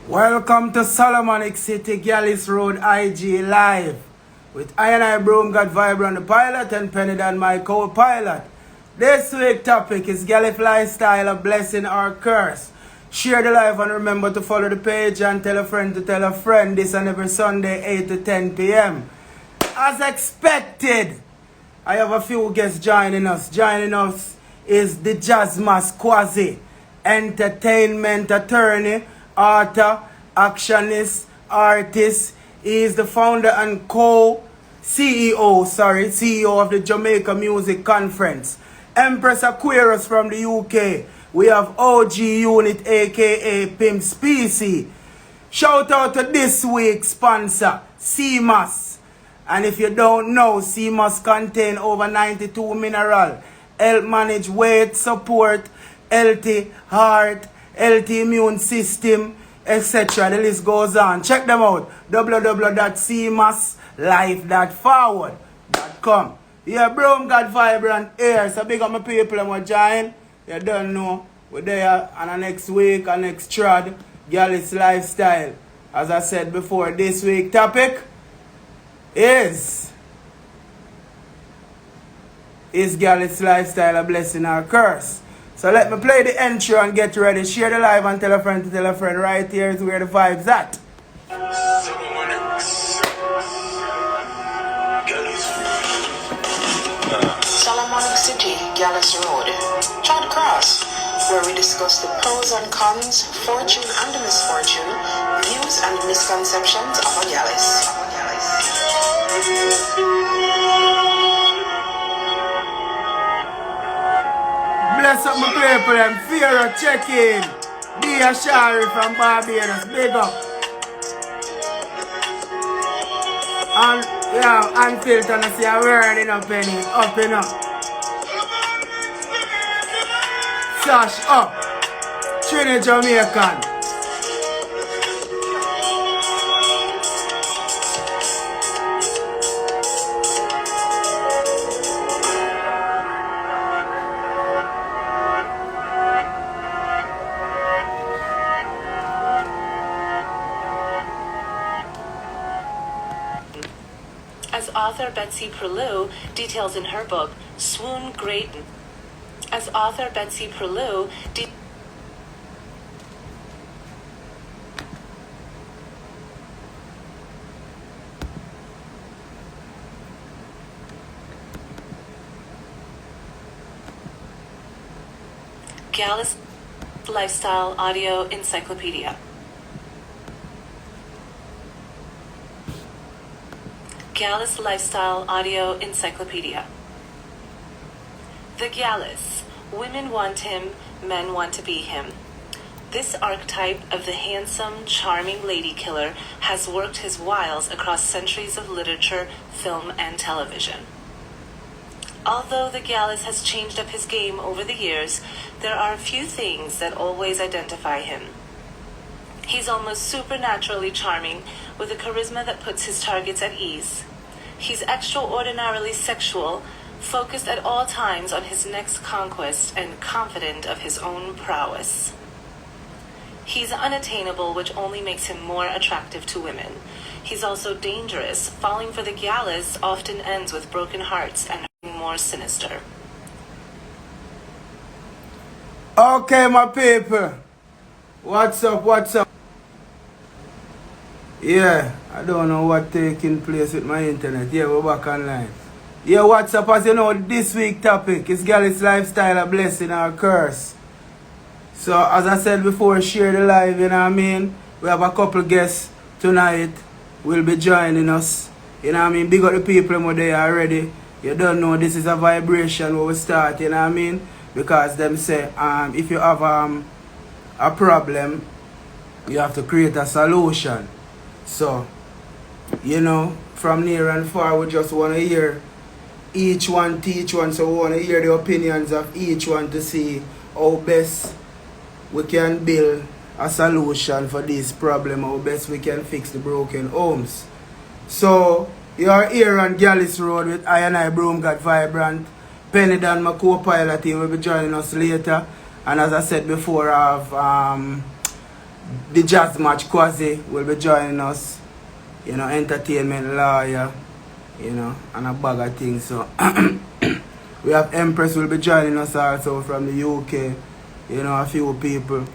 Welcome to Solomonic City, Gyalis Road, IG Live. With I Broom, God Vibrant, the pilot, and Penny Dan, my co-pilot. This week's topic is Gyalis lifestyle, a blessing or curse. Share the live and remember to follow the page and tell a friend to tell a friend. This and every Sunday, 8 to 10 p.m. As expected, I have a few guests joining us. Joining us is the Jazzmas Quasi, entertainment attorney, author, actionist, artist. He is the founder and CEO of the Jamaica Music Conference. Empress Aquarius from the UK. We have OG Unit aka Pimp Species. Shout out to this week's sponsor, CMAS. And if you don't know, CMAS contain over 92 mineral, help manage weight, support, healthy heart, healthy immune system, etc. The list goes on. Check them out. www.cmaslife.forward.com. Yeah, bro, God Vibrant here. So big up my people and my giant. You don't know. We're there on the next week and next trad. Gyalis lifestyle. As I said before, this week topic is Gyalis lifestyle a blessing or a curse? So let me play the intro and get ready. Share the live and tell a friend to tell a friend. Right here is where the vibe's at. Solomonic City, Gyalis Road. Chad Cross, where we discuss the pros and cons, fortune and the misfortune, views and misconceptions of a Gyalis. Bless up my people and fear of check-in. Dia Shari from Barbados, big up. And yeah, unfiltered, I see a word in a penny, up and up. Sash up. Trinity Jamaican. As author Betsy Prelew details in her book, Gyalis Lifestyle Audio Encyclopedia. Gyalis Lifestyle Audio Encyclopedia. The Gyalis. Women want him, men want to be him. This archetype of the handsome, charming lady killer has worked his wiles across centuries of literature, film, and television. Although the Gyalis has changed up his game over the years, there are a few things that always identify him. He's almost supernaturally charming, with a charisma that puts his targets at ease. He's extraordinarily sexual, focused at all times on his next conquest, and confident of his own prowess. He's unattainable, which only makes him more attractive to women. He's also dangerous. Falling for the Gyalis often ends with broken hearts and more sinister. Okay, my people. What's up? Yeah, I don't know what taking place with my internet. Yeah, we're back online. Yeah, what's up? As you know, this week's topic is Gyalis lifestyle, a blessing or a curse. So, as I said before, share the live, you know what I mean? We have a couple guests tonight will be joining us. You know what I mean? Big up the people who are there already. You don't know this is a vibration where we start, you know what I mean? Because them say, if you have a problem, you have to create a solution. So, you know, from near and far, we just want to hear each one teach one. So we want to hear the opinions of each one to see how best we can build a solution for this problem, how best we can fix the broken homes. So, you are here on Gyalis Road with I Broom, God Vibrant. Penny Dan, my co-pilot, will be joining us later. And as I said before, I have the jazz match Quasi will be joining us. You know, entertainment lawyer, you know, and a bag of things. So we have Empress will be joining us also from the UK. You know, a few people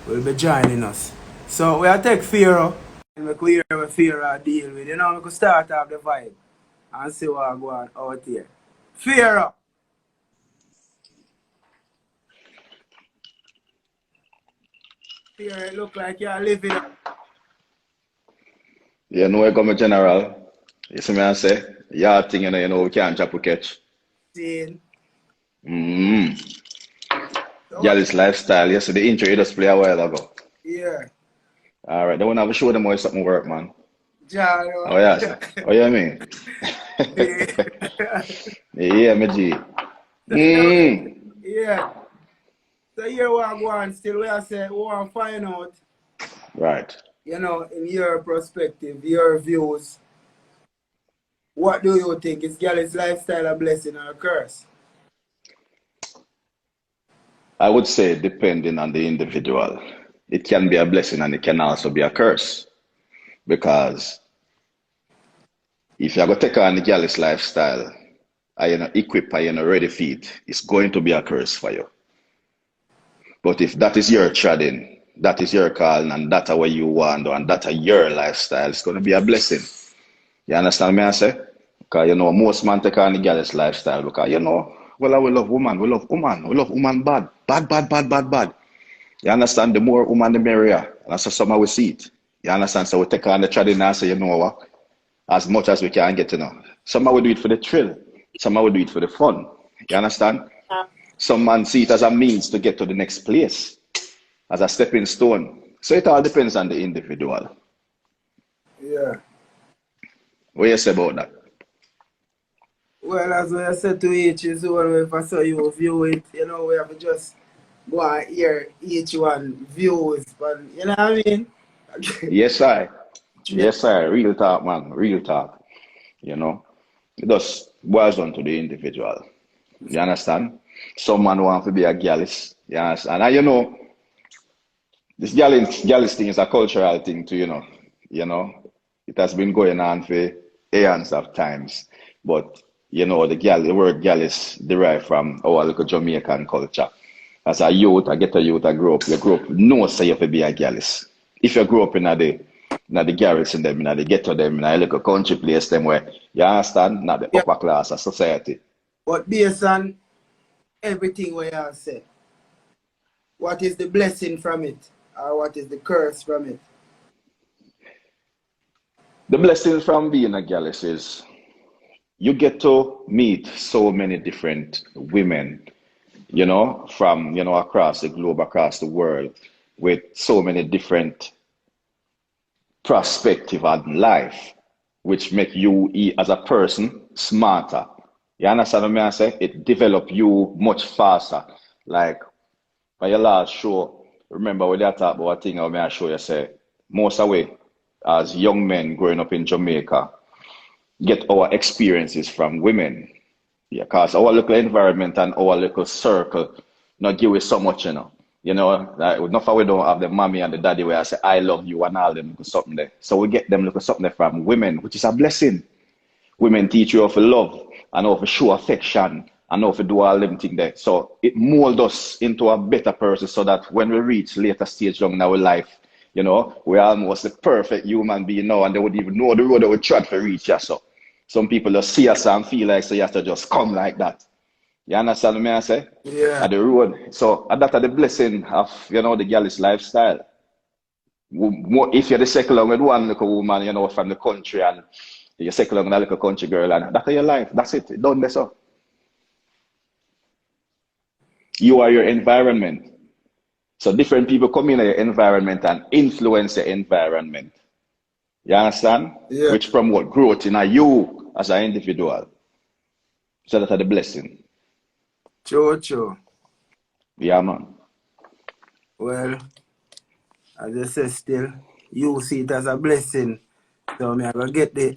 will be joining us. So we are take Fear and we clear with Fear deal with. You know, we could start off the vibe and see what go on out here. Fear. Fear, it look like you're living You know, I come a general. You see me I say? Yeah, thing, you know, we can't chop catch. scene. So what? Gyalis lifestyle. Yes, the intro you just play a while ago. Yeah. All right, they want to have a show them how something work, man. Oh, Jaro. yeah. Oh, yeah, me. Yeah, me G. Yeah. So here we are going still we are saying we want to find out, Right. you know, in your perspective, your views, what do you think? Is Gyalis lifestyle a blessing or a curse? I would say depending on the individual. It can be a blessing and it can also be a curse. Because if you're going to take on the Gyalis lifestyle, and you know, equip and you know, ready for it, it's going to be a curse for you. But if that is your trading, that is your calling, and that's what you want, and that's your lifestyle, it's going to be a blessing. You understand me, I say? Because, you know, most men take on the Gyalis lifestyle because, you know, well, we love woman, we love woman bad, bad, bad, bad, bad, bad. You understand? The more woman, the merrier. And that's how somehow we see it. You understand? So we take on the trading and say, you know what? As much as we can get to know. Some will do it for the thrill. Some will do it for the fun. You understand? Some man see it as a means to get to the next place, as a stepping stone. So it all depends on the individual. Yeah. What you say about that? Well, as I said to each is one, if I saw you view it, you know, we have to just go and hear each one views, but you know what I mean? Yes, I. Yes, sir. Real talk, man. Real talk. You know, it just boils down to the individual. You understand? Some man want to be a Gyalis. You understand? And you know, this Gyalis thing is a cultural thing too, you know. You know, it has been going on for eons of times. But you know, the word Gyalis derived from our little Jamaican culture. As a youth, I get a youth, I grow up. You grow up, no say you have to be a Gyalis. If you grow up in the garrison them, in the ghetto them, in a little country place them where you understand, not the Yeah. upper class of society. But based on everything we have said, what is the blessing from it? Or what is the curse from it? The blessing from being a Gyalis is you get to meet so many different women, you know, from, you know, across the globe, across the world, with so many different perspective on life, which make you as a person smarter. You understand what I say? It develop you much faster. Like by your last show, remember when I talk about a thing I show you say, most away as young men growing up in Jamaica, get our experiences from women. Yeah, because our local environment and our local circle not give us so much, you know. You know, like enough we don't have the mommy and the daddy where I say I love you and all them look something there. So we get them look something there from women, which is a blessing. Women teach you how to love and how to show affection and how to do all them things there. So it molds us into a better person so that when we reach later stage long in our life, you know, we're almost the perfect human being now and they would even know the road that we tried to reach us. So some people just see us and feel like so you have to just come like that. You understand what I say? Yeah. At the road. So that's the blessing of, you know, the Gyalis lifestyle. If you're the second along with one little woman, you know, from the country and you second along with a little country girl and that's your life. That's it. Don't mess up. You are your environment. So different people come in your environment and influence your environment. You understand? Yeah. Which promote growth in you as an individual. So that's the blessing. True. Yeah, man. Well, as I said still, you see it as a blessing. So me I go get the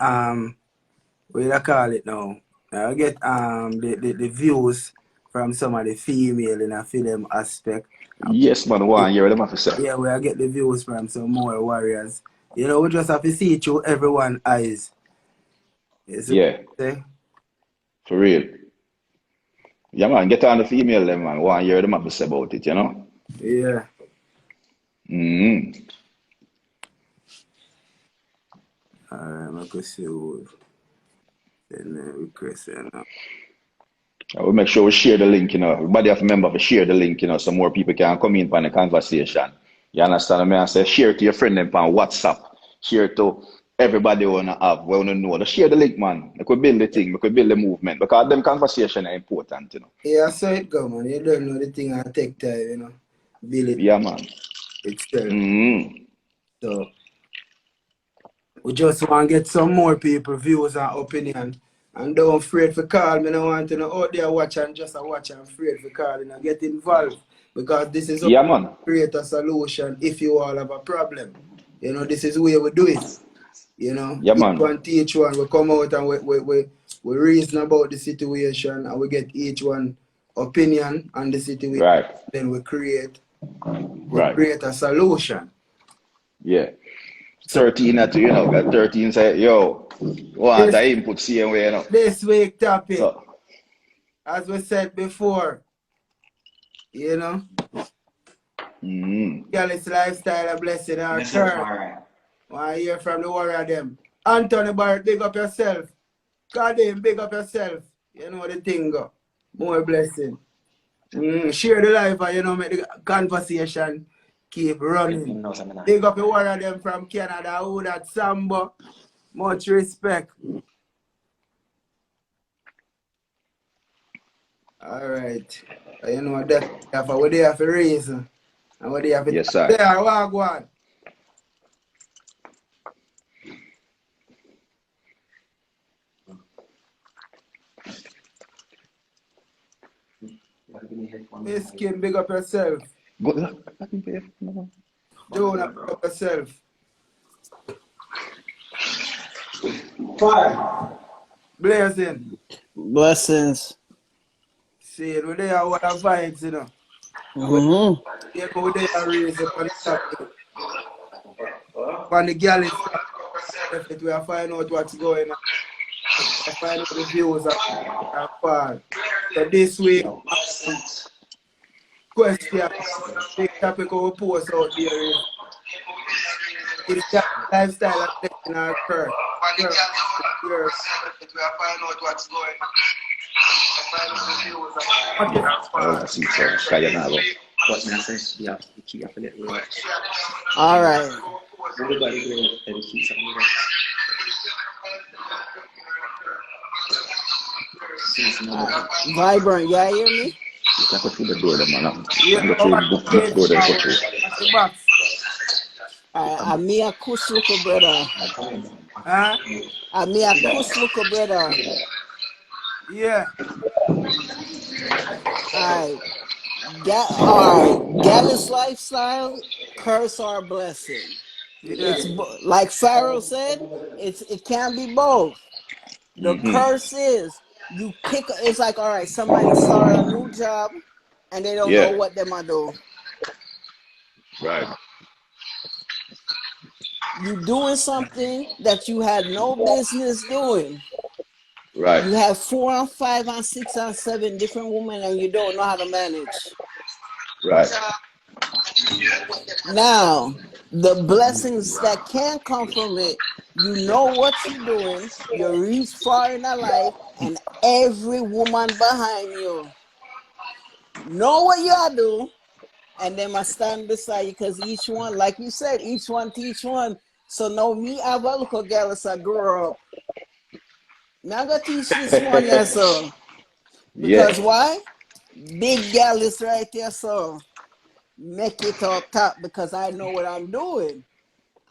what do you call it now? I get the views from some of the female in a film aspect. Yes, man. One year, them have to say. Yeah, we are get the views from some more warriors. You know, we just have to see it through everyone's eyes. You see what Yeah, I'm saying? for real. Yeah, man. Get on the female, them, man. One year, them have to say about it, you know? Yeah. Mm-hmm. Alright, I could see who send a request here now. We'll make sure we share the link, you know. Everybody have to remember to share the link, you know, so more people can come in on the conversation. You understand what I say? Share it to your friend them on WhatsApp. Share it to everybody who wanna have, we wanna know. Just share the link, man. We could build the thing, we could build the movement. Because them conversation are important, you know. Yeah, so it go, man. You don't know the thing I take time, you know. Build it Yeah, man. itself. Mm-hmm. So we just want to get some more people views and opinion. And don't afraid for call me. I want to know out there watch and just a watch and afraid for calling and get involved. Because this is how Yeah, man. we create a solution if you all have a problem. You know, this is the way we do it. You know, Yeah, each man. one teach one. We come out and we reason about the situation and we get each one opinion on the situation. Right. Then we create Right. a solution. Yeah. 13 at you know, got 13 say, yo, want the input same way, you know. This week topic, So, as we said before, you know, mm-hmm. Gyalis lifestyle a blessing our turn. Want to hear from the warrior them. Anthony Barrett, big up yourself. Kadim, big up yourself. You know the thing go. More blessing. Share the life and you know make the conversation keep running. Big up the warrior them from Canada, who that Sambo. Much respect. Alright. You know that what they have to raise. And what they have to Yes, sir. there, Wagwan. Miss Kim, big up yourself. Good. Jonah, big up yourself. Fire. Blessing. Blessings. See, we there what the vibes, you know. Mm-hmm. Yeah, but we there raise up on the topic. On the Gyalis topic, we are finding out what's going on. We are finding out the views are far. So this week, question, big topic we post out there is that lifestyle affecting our curse. We are finding out what's going on. All right. Vibrant, y'all hear me? I'm me a kush look brother. Huh? I'm me a kush look brother. Yeah. All right. Gyalis lifestyle, curse or blessing. Yeah. It's like Pharaoh said, it can be both. The curse is you pick. It's like, all right, somebody start a new job and they don't know what they might do. Right. You doing something that you had no business doing. Right. You have 4 and 5 and 6 and 7 different women and you don't know how to manage. Right. Now, the blessings that can come from it, you know what you're doing, you reach far in life, and every woman behind you know what you are doing, and they must stand beside you because each one, like you said, each one teach one. So now me have a look at Gyalis I grew up. Now I gotta teach this one here, so because why? Big Gyalis right there, so make it up top because I know what I'm doing.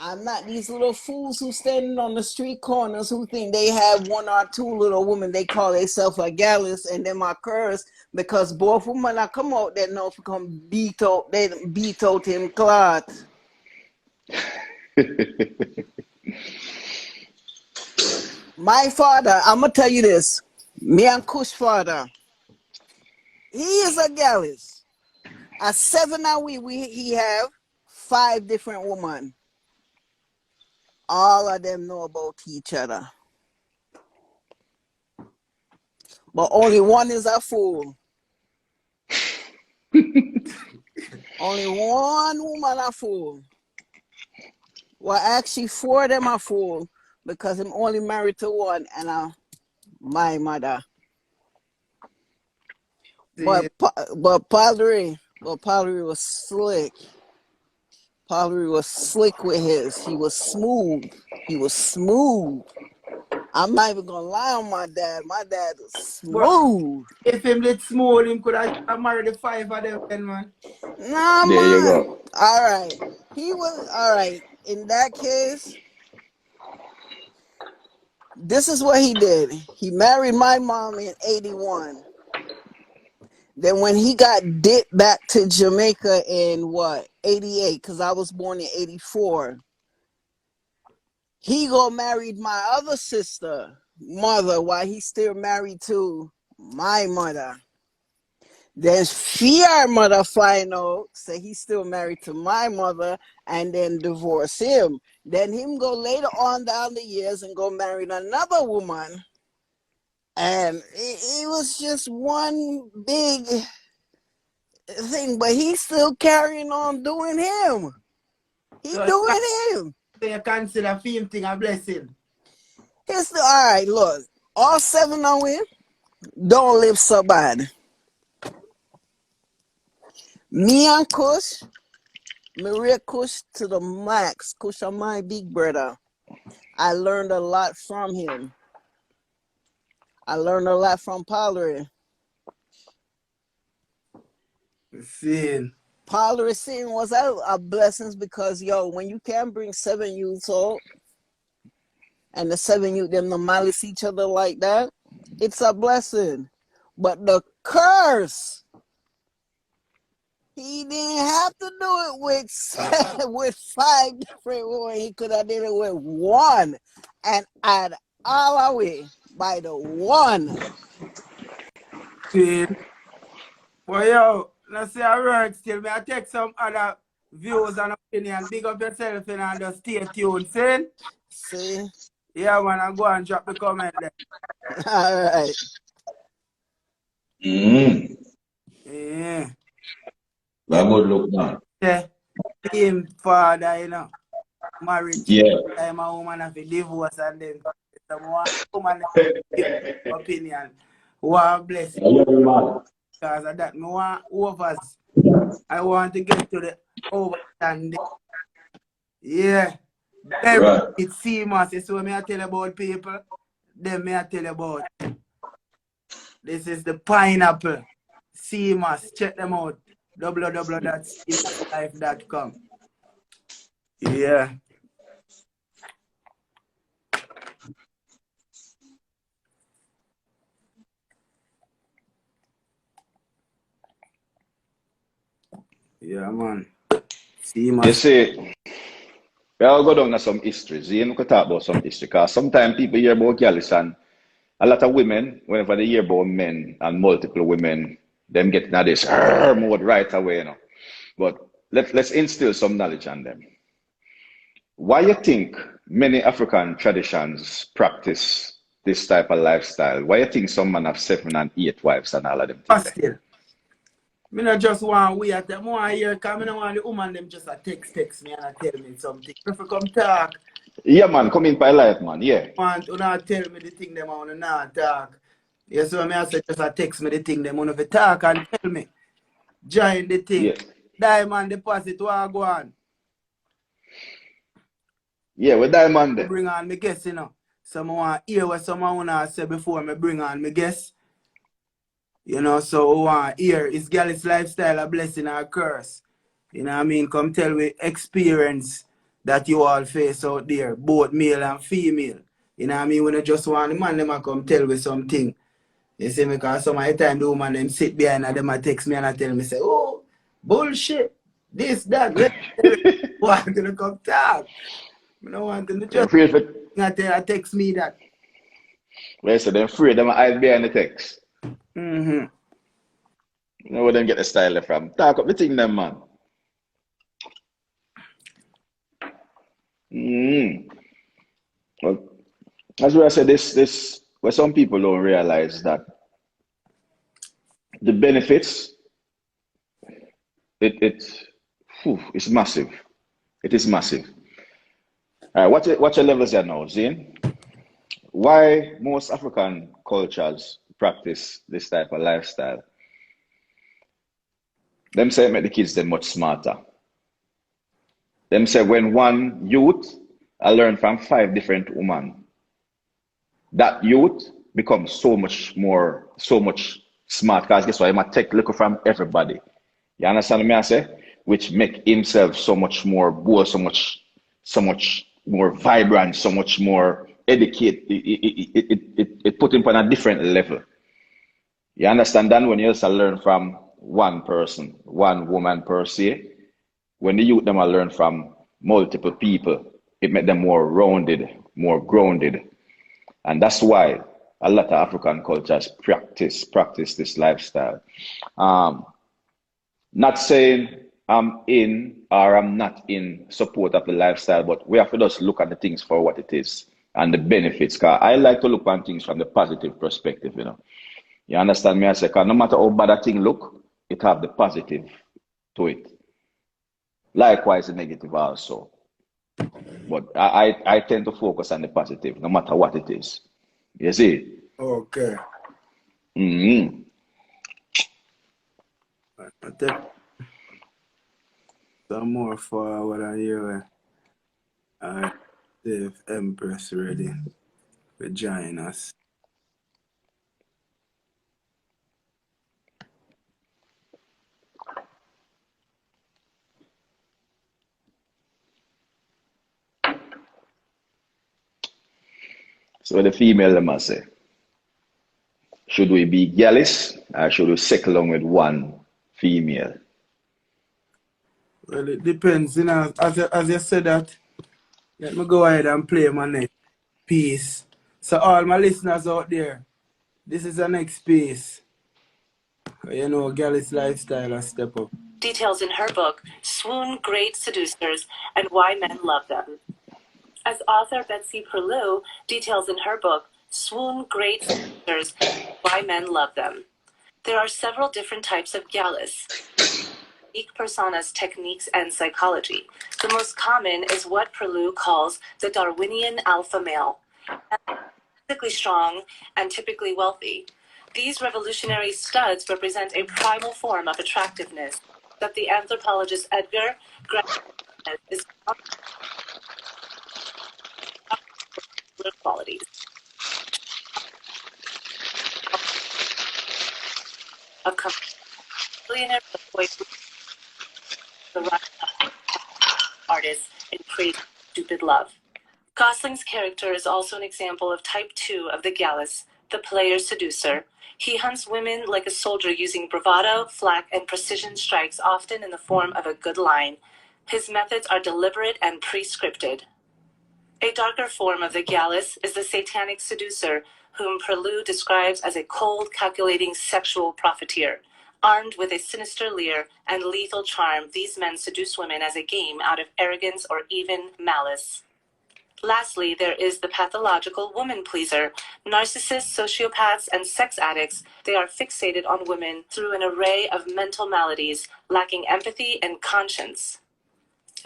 I'm not these little fools who standing on the street corners who think they have 1 or 2 little women. They call themselves a Gyalis and them are cursed because both women that come out that know if come beat out, they beat out him clot. My father, I'm gonna tell you this. Me and Kush father. He is a Gyalis. At 7 now he have 5 different women. All of them know about each other. But only one is a fool. Only one woman a fool. Well, actually 4 of them are fool because I'm only married to one and my mother. But Padre was slick. Padre was slick with his. He was smooth. I'm not even gonna lie on my dad. My dad is smooth. But if him did smooth, him could have married the 5 of them then, man. Nah, There you man. go. All right. He was all right. In that case, this is what he did. He married my mom in 81. Then when he got dipped back to Jamaica in 88, because I was born in 84, he go married my other sister, mother, while he's still married to my mother. Then our mother find out, say he's still married to my mother, and then divorce him. Then him go later on down the years and go marry another woman. And it was just one big thing, but he's still carrying on doing him. So Doing him. you consider film thing a blessing. It's the, all right, look, all 7 of them don't live so bad. Me and Kush, Maria Kush to the max. Kush are my big brother. I learned a lot from him. I learned a lot from Padre. Padre scene was a blessing because, yo, when you can bring 7 youths out and the 7 youth, them normally see each other like that, it's a blessing. But the curse, he didn't have to do it with 5 different women. He could have did it with 1 and add all away by the 1. See? Well, yo, let's say I word still. May I take some other views and opinion. Big up yourself and just stay tuned. See? Yeah, man, I go and drop the comment there. All right. Yeah. That good look, man. Yeah. Him father, you know, married. Yeah. I'm a woman of a divorce and then someone woman opinion. Wow, bless you. Because of that, I want overs. I want to get to the overstanding. Yeah. Right. It's seamless. It's what I tell about people. Then I tell about. This is the pineapple. Seamless. Check them out. www.seamlesslife.com. Yeah. Yeah, man. Seamless. You see, I'll go down to some histories. You can talk about some history because sometimes people hear about Gyalis and a lot of women, whenever they hear about men and multiple women, them get into this mode right away, you know. But let's instill some knowledge on them. Why you think many African traditions practice this type of lifestyle? Why you think some men have 7 and 8 wives and all of them things? Still. I not just want we at them. I want to hear because I don't want the woman them just text me and tell me something. If you come talk. Yeah, man, come in by life, man. Yeah. Want to not tell me the thing them I want to not talk. Yes, so I say just text me the thing them want to talk and tell me. Join the thing. Yeah. Diamond deposit what go on. Yeah, with Diamond there. Bring on me guess, you know. Some want hear what someone want to say before me bring on me guess. You know, so here is Gyalis lifestyle a blessing or a curse. You know what I mean? Come tell me experience that you all face out there, both male and female. You know what I mean? When I just want the man, them a come tell me something. You see me? Because some of the time the woman them sit behind and them a text me and I tell me, say, oh, bullshit. This, that. Want to come talk. I don't want them to just text me that. Well, so they're afraid them hide behind the text. Mm-hmm. You know where them get the style from. Talk up the thing them, man. Mm. Well, as I said, this where some people don't realize that the benefits, it's massive. It is massive. All right, what's your levels here now, Zane? Why most African cultures practice this type of lifestyle? Them say it make the kids them much smarter. Them say when one youth I learn from 5 different women, that youth becomes so much smart because guess what? He might take little from everybody. You understand me I say? Which make himself so much more bold, so much more vibrant, so much more educated. It put him on a different level. You understand that when you also learn from one person, one woman per se, when the youth them are learn from multiple people, it make them more rounded, more grounded. And that's why a lot of African cultures practice this lifestyle. Not saying I'm in or I'm not in support of the lifestyle, but we have to just look at the things for what it is and the benefits. Cause I like to look at things from the positive perspective, you know. You understand me? I say, cause no matter how bad a thing look, it have the positive to it. Likewise, the negative also. But I tend to focus on the positive, no matter what it is. You see? Okay. Mm-hmm. I take some more forward and here. The Empress ready to join us. So the female them must say, should we be Gyalis or should we settle along with one female? Well, it depends, you know. As you said that, let me go ahead and play my next piece. So all my listeners out there, this is the next piece. You know, Gyalis lifestyle a step up. Details in her book, Swoon Great Seducers and Why Men Love Them. As author Betsy Perlew details in her book, Swoon Great Seducers, Why Men Love Them. There are several different types of Gyalis, unique personas, techniques, and psychology. The most common is what Perlew calls the Darwinian alpha male, physically strong and typically wealthy. These revolutionary studs represent a primal form of attractiveness that the anthropologist Edgar is qualities of billionaire the artist in Crazy Stupid Love. Gosling's character is also an example of type 2 of the Gyalis, the player seducer. He hunts women like a soldier using bravado, flack, and precision strikes, often in the form of a good line. His methods are deliberate and pre-scripted. A darker form of the Gyalis is the satanic seducer, whom Perlew describes as a cold, calculating sexual profiteer. Armed with a sinister leer and lethal charm, these men seduce women as a game out of arrogance or even malice. Lastly, there is the pathological woman pleaser. Narcissists, sociopaths, and sex addicts, they are fixated on women through an array of mental maladies, lacking empathy and conscience.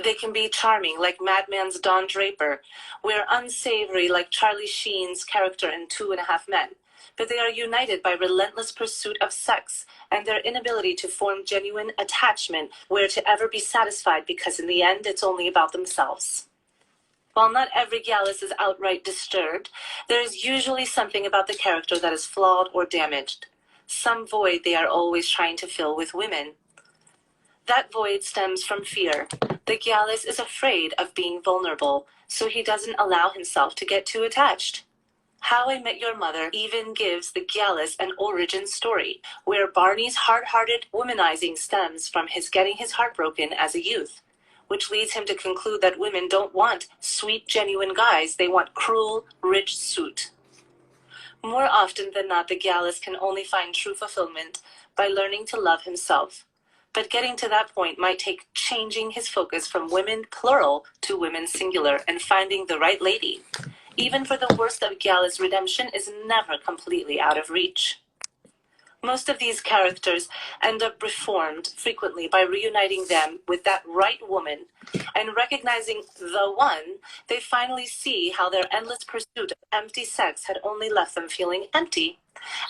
They can be charming like Madman's Don Draper, or unsavory like Charlie Sheen's character in 2.5 Men. But they are united by relentless pursuit of sex and their inability to form genuine attachment where to ever be satisfied, because in the end it's only about themselves. While not every Gyalis is outright disturbed, there is usually something about the character that is flawed or damaged. Some void they are always trying to fill with women. That void stems from fear. The Gyalis is afraid of being vulnerable, so he doesn't allow himself to get too attached. How I Met Your Mother even gives the Gyalis an origin story, where Barney's hard-hearted womanizing stems from his getting his heart broken as a youth, which leads him to conclude that women don't want sweet, genuine guys, they want cruel, rich suit. More often than not, the Gyalis can only find true fulfillment by learning to love himself. But getting to that point might take changing his focus from women plural to women singular and finding the right lady. Even for the worst of Gyalis, redemption is never completely out of reach. Most of these characters end up reformed frequently by reuniting them with that right woman and recognizing the one. They finally see how their endless pursuit of empty sex had only left them feeling empty,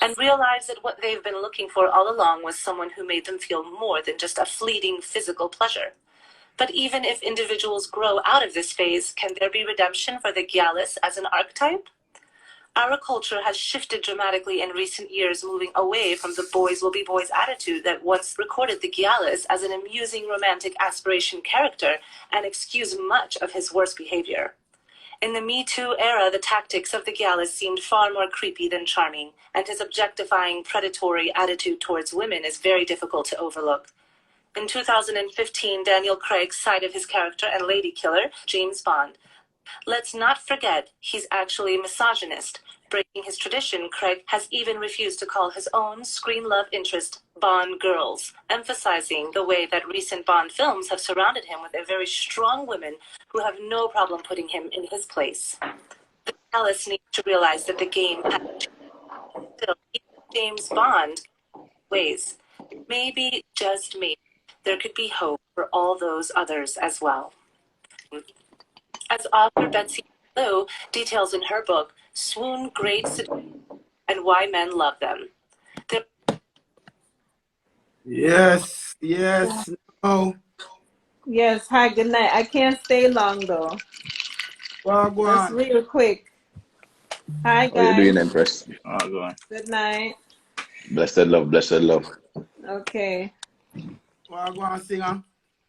and realize that what they've been looking for all along was someone who made them feel more than just a fleeting physical pleasure. But even if individuals grow out of this phase, can there be redemption for the Gyalis as an archetype? Our culture has shifted dramatically in recent years, moving away from the boys will be boys attitude that once recorded the Gyalis as an amusing romantic aspiration character and excused much of his worst behavior. In the Me Too era, the tactics of the Gyalis seemed far more creepy than charming, and his objectifying, predatory attitude towards women is very difficult to overlook. In 2015, Daniel Craig's side of his character and lady killer, James Bond. Let's not forget, he's actually a misogynist. Breaking his tradition, Craig has even refused to call his own screen love interest Bond girls, emphasizing the way that recent Bond films have surrounded him with a very strong women who have no problem putting him in his place. The Gyalis needs to realize that the game has changed. Still, James Bond ways. Maybe, just maybe, there could be hope for all those others as well. As author Betsy Lou details in her book, Swoon Great Seduction and Why Men Love Them. Yes, no. Yes, hi, good night. I can't stay long though. Well, go Just on. real quick. Hi, How you doing, guys. Empress? Go on. Good night. Blessed love, blessed love. Okay. Well, go on, singer.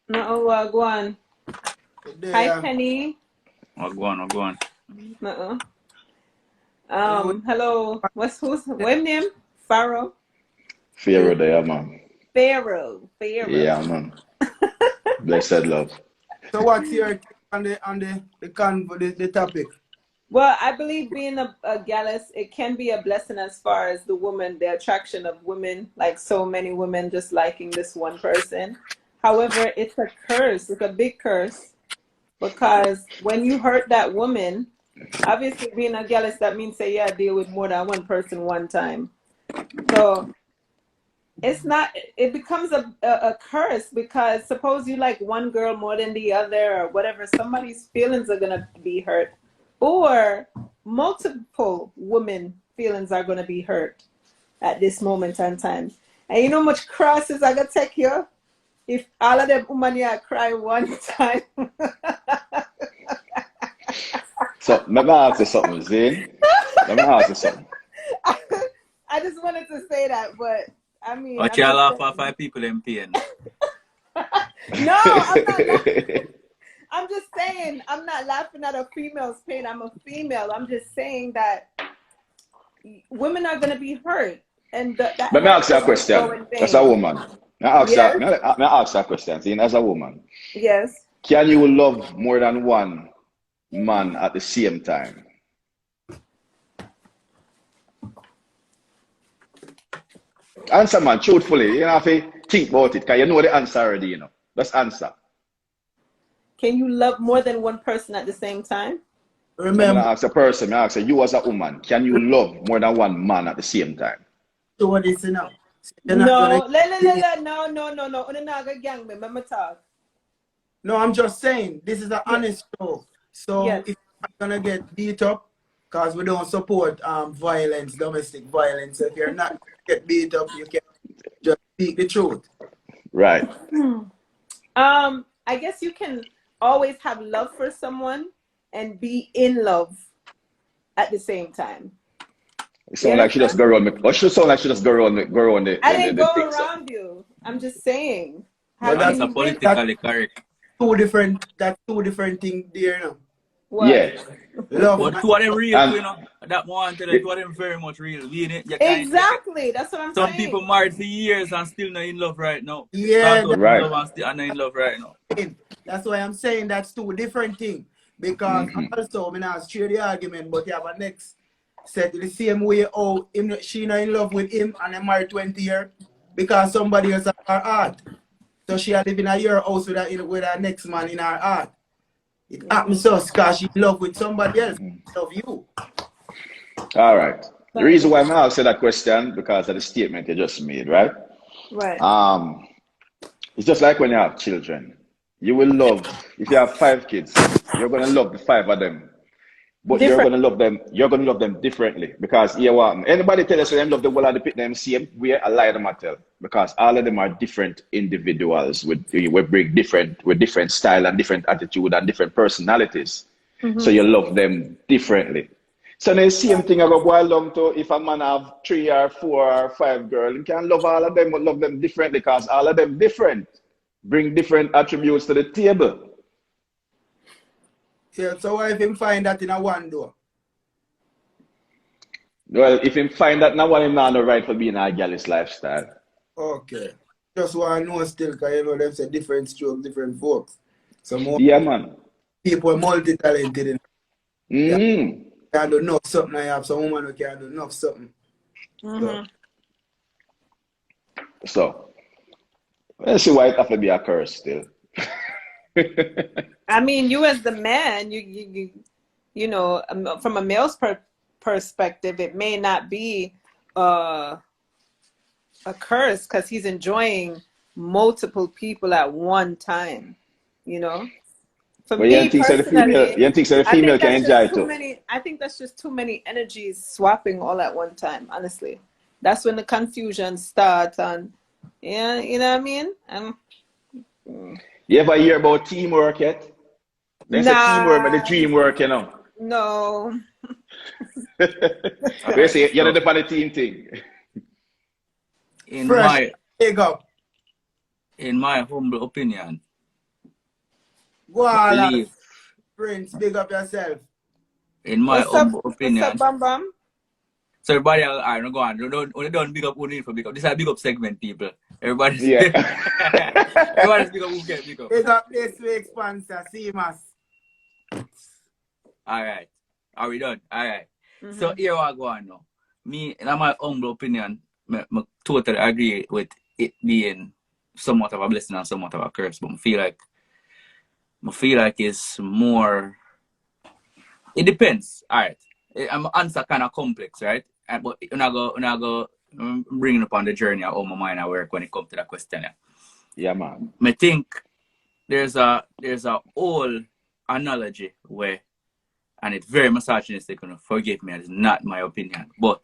No, go on. Good day, Hi, Penny. Go on. No. Hello. What's name? Pharaoh. Pharaoh there, man. Pharaoh. Yeah, man. Blessed love. So what's your take on the topic? Well, I believe being a Gyalis, it can be a blessing as far as the woman, the attraction of women, like so many women just liking this one person. However, it's a curse. It's a big curse, because when you hurt that woman, obviously being a Gyalis, that means say, yeah, deal with more than one person one time. So it becomes a curse, because suppose you like one girl more than the other or whatever, somebody's feelings are going to be hurt, or multiple women feelings are going to be hurt at this moment in time. And you know how much crosses I going to take you if all of them women here cry one time? So, let me ask you something, Zane. Let me ask you something. I just wanted to say that, but I mean, Watch y'all laugh off 5 people in pain. no, I'm not. I'm just saying, I'm not laughing at a female's pain. I'm a female. I'm just saying that women are going to be hurt. And that Let me ask you a question. As a woman. May I ask you a question, Zane, as a woman. Yes. Can you love more than one man at the same time? Answer, man, truthfully. You don't have to think about it, because you know the answer already, you know. Just answer. Can you love more than one person at the same time? Remember, I ask a person, I ask you as a woman, can you love more than one man at the same time? so what is it now? No. Remember talk. No, I'm just saying, this is an honest show. So Yes. if I'm gonna get beat up, because we don't support violence, domestic violence. So if you're not gonna get beat up, you can just speak the truth. Right. I guess you can always have love for someone and be in love at the same time. It sounds like she just go around me. Or she sound like she just go around the I didn't go things. around you. I'm just saying. But That's that's a politically correct. That's two different things there now. What? Yeah. Love. But two of them real, And- you know. That one, two of them very much real. You can't- Exactly. That's what I'm Some saying. people married for years and still not in love right now. Yeah, Start out Right. in love and still not in love right now. that's why I'm saying that's two different things. Because also, I mean, I'll share the argument, but you have a next set the same way. Oh, she not in love with him and they married 20 years. because somebody else have her heart. So she live in your house with her next man in her heart. It happens so because she in love with somebody else. Love you. All right. The reason why I asked that question because of the statement you just made, right? Right. It's just like when you have children. You will love, if you have 5 kids, you're gonna love the 5 of them. But you're Different. you're gonna love them differently. Because here what anybody tell us them love the whole of the pit them same, we a lie them I tell. Because all of them are different individuals with different style and different attitude and different personalities. So you love them differently. So the same thing I go boil down to if a man have 3 or 4 or 5 girls, you can love all of them but love them differently because all of them different. Bring different attributes to the table. Yeah, so what if him find that in a one door? Well, if him find that now one him not no right for being a Gyalis lifestyle. Okay. Just want to know still, because you know them say different strokes, different folks. So more Yeah, man. people are multi-talented. Yeah, Mm. can do enough something. I have some woman who can do enough something. So let's see why it have to be a curse still. I mean, you as the man, you know, from a male's perspective, it may not be a curse because he's enjoying multiple people at one time, you know. For But you me don't think so the female, personally, you don't think so the I female think can that's enjoy just it too too? many. I think that's just too many energies swapping all at one time. Honestly, that's when the confusion starts, and yeah, you know what I mean. You ever hear about teamwork yet? They say teamwork, but the Nah, dream work, you know. no. They say you're not the team thing. In Fresh, my big up. humble opinion, Go I on, believe Prince, big up yourself. in my What's up? humble What's up, opinion. Bam Bam? So everybody, I don't go on. Don't big up who need for big up. This is a big up segment, people. Everybody's Yeah. everybody's big up who get big up. Big up this week's sponsor, CMAS. All right. Are we done? All right. So here I go on now. Me, in my humble opinion, I totally agree with it being somewhat of a blessing and somewhat of a curse. But I feel like it's more. It depends. All right. I'm answer kind of complex, right? But when I go bringing up on the journey of how my mind I work when it comes to that question. Yeah, man. I think there's a whole analogy where, and it's very misogynistic, forgive me, it's not my opinion, but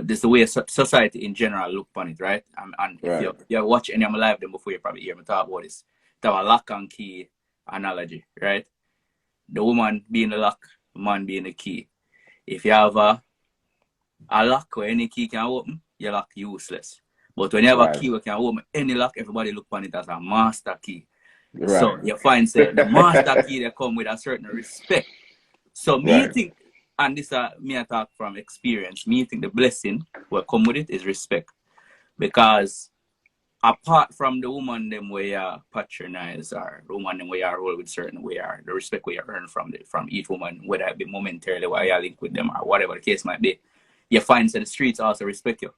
this is the way society in general look upon it, right? And if you watch any of my live them before, you probably hear me talk about this. It's a lock and key analogy, right? The woman being the lock, the man being the key. If you have a lock where any key can open, your lock useless. But when you have a key where can open any lock, everybody look upon it as a master key. Right. So you find say the master key they come with a certain respect. So me think, and this me I talk from experience, me think the blessing will come with it is respect. Because apart from the woman them where you patronize or the woman them where you roll with certain way or the respect where you earn from each woman, whether it be momentarily while you link with them or whatever the case might be, you find that the streets also respect you.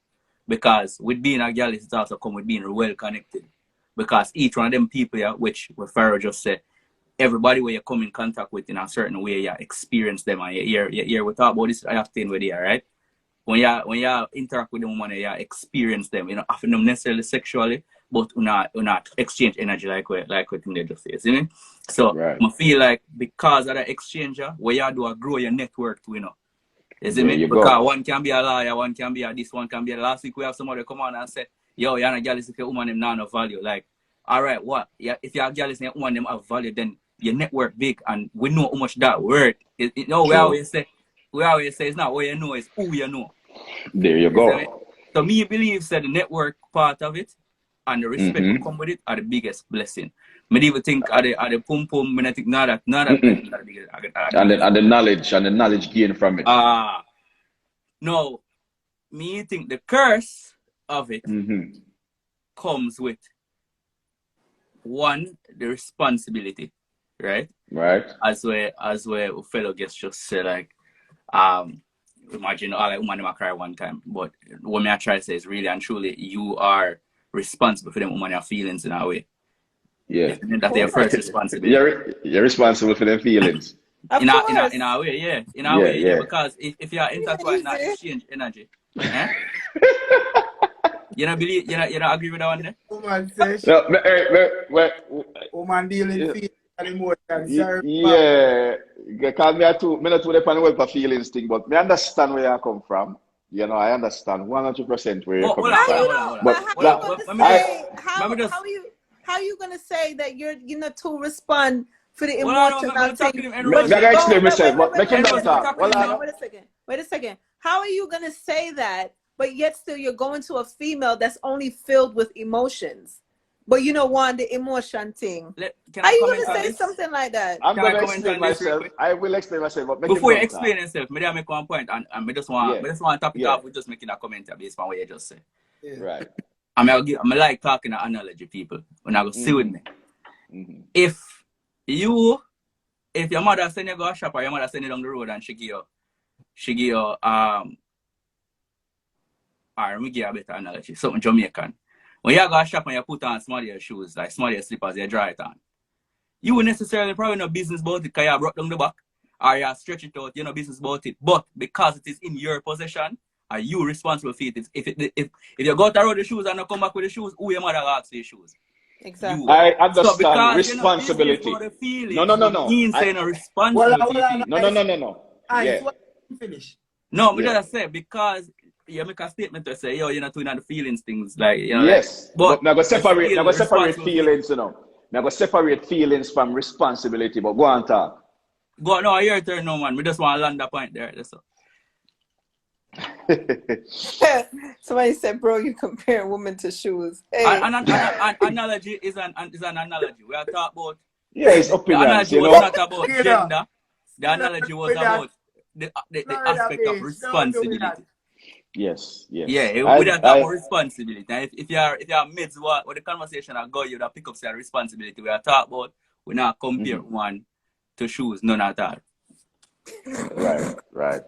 Because with being a Gyalis, it's also come with being well connected. Because each one of them people, which Pharaoh just said, everybody where you come in contact with in a certain way, you experience them and you hear we talk about this often with you, right? When you interact with them, you experience them, often not necessarily sexually, but not exchange energy like we think they just say. See me? So I feel like because of that exchange, where you do grow your network too, You see me? Because one can be a lawyer, one can be a this, one can be a last week we have somebody come on and say, yo, you're not Gyalis if your woman them not no value. Like, all right, what? Yeah, if you're Gyalis and your woman them have value, then your network big and we know how much that worth. We always say it's not what you know, it's who you know. There you go. So me believe that the network part of it and the respect that come with it are the biggest blessing. Me even think are the pum pum, I think not that blessing are the biggest. And the knowledge gained from it. No, me think the curse of it comes with one, the responsibility, right? Right. As where fellow guests just say like, imagine all like woman never cry one time, but what me I try to say is really and truly you are responsible for them woman your feelings in a way. Yeah. That's your first responsibility. You're responsible for them feelings. Of In course. a way, yeah. In a Yeah, way, yeah. yeah. Because if you're intertwined, not easy. exchange energy. Eh? You don't believe, you don't agree with that one there? Woman says, No, woman dealing yeah. feelings and emotions. Sorry, Yeah, because me not too depend on what feelings thing, but me understand where you come from. You know, I understand 100% where you're Oh, hold coming on, How hold on, from. you hold on, know? hold on. But But how Hold you on. gonna Let me I say how you gonna say that you're not to respond for the Hold on, emotional I'm talking thing? to him, me But I Enrose. gotta go explain myself, but make him wait done a Enrose, I'm second. talk. talking Hold to him Wait a on. second. now. Wait a second. Wait a second. How are you gonna say that? But yet still you're going to a female that's only filled with emotions. But you don't want the emotion thing. Can How I you comment gonna on say this? something like that? I'm Can I gonna comment explain on this real myself. quick? I will explain myself, but make him Before you done explain talk. yourself, maybe I make one point, and I just Yeah, want to top it yeah, off with just making a comment based on what you just said. Yeah. right. I'm like talking an analogy, people. When I go see with me. Mm-hmm. If your mother send you go a shop or your mother send you down the road and she give you or let me give you a better analogy, something Jamaican. When you go a shop and you put on small your shoes, like small your slippers, you dry it on. You will necessarily probably no business about it because you brought down the back or you stretch it out, you know business about it. But because it is in your possession, are you responsible for it? If you go to road the shoes and not come back with the shoes, who your mother asks the shoes? You. Exactly. I So understand because you're not business about responsibility. the No, feelings, no, no, it no. means you're not Well, responsible for your well, feelings. No, no, ice, no, no, no. ice, Yeah, what finish? No, but yeah. just say because you make a statement to say, yo, you're not doing the feelings things, like Yes, but but now go you're separate. Now still go separate responsible for it. feelings. You know. Now go separate feelings from responsibility. But go on talk. Go no, your turn, no man. We just want to land that point there. That's all. Somebody said, bro, you compare women to shoes. Hey. An analogy is an analogy. We are talking about Yeah, it's the opinions. analogy You was know. not about Skiller, gender. The Skiller, analogy was with that about the Florida aspect of beach, don't do that. responsibility. Yes, yes. Yeah, we don't talk about I. responsibility. Now, if you're mids what the conversation I go, you that pick up say responsibility. We are talking about we not compare one to shoes, none at all. Right, right.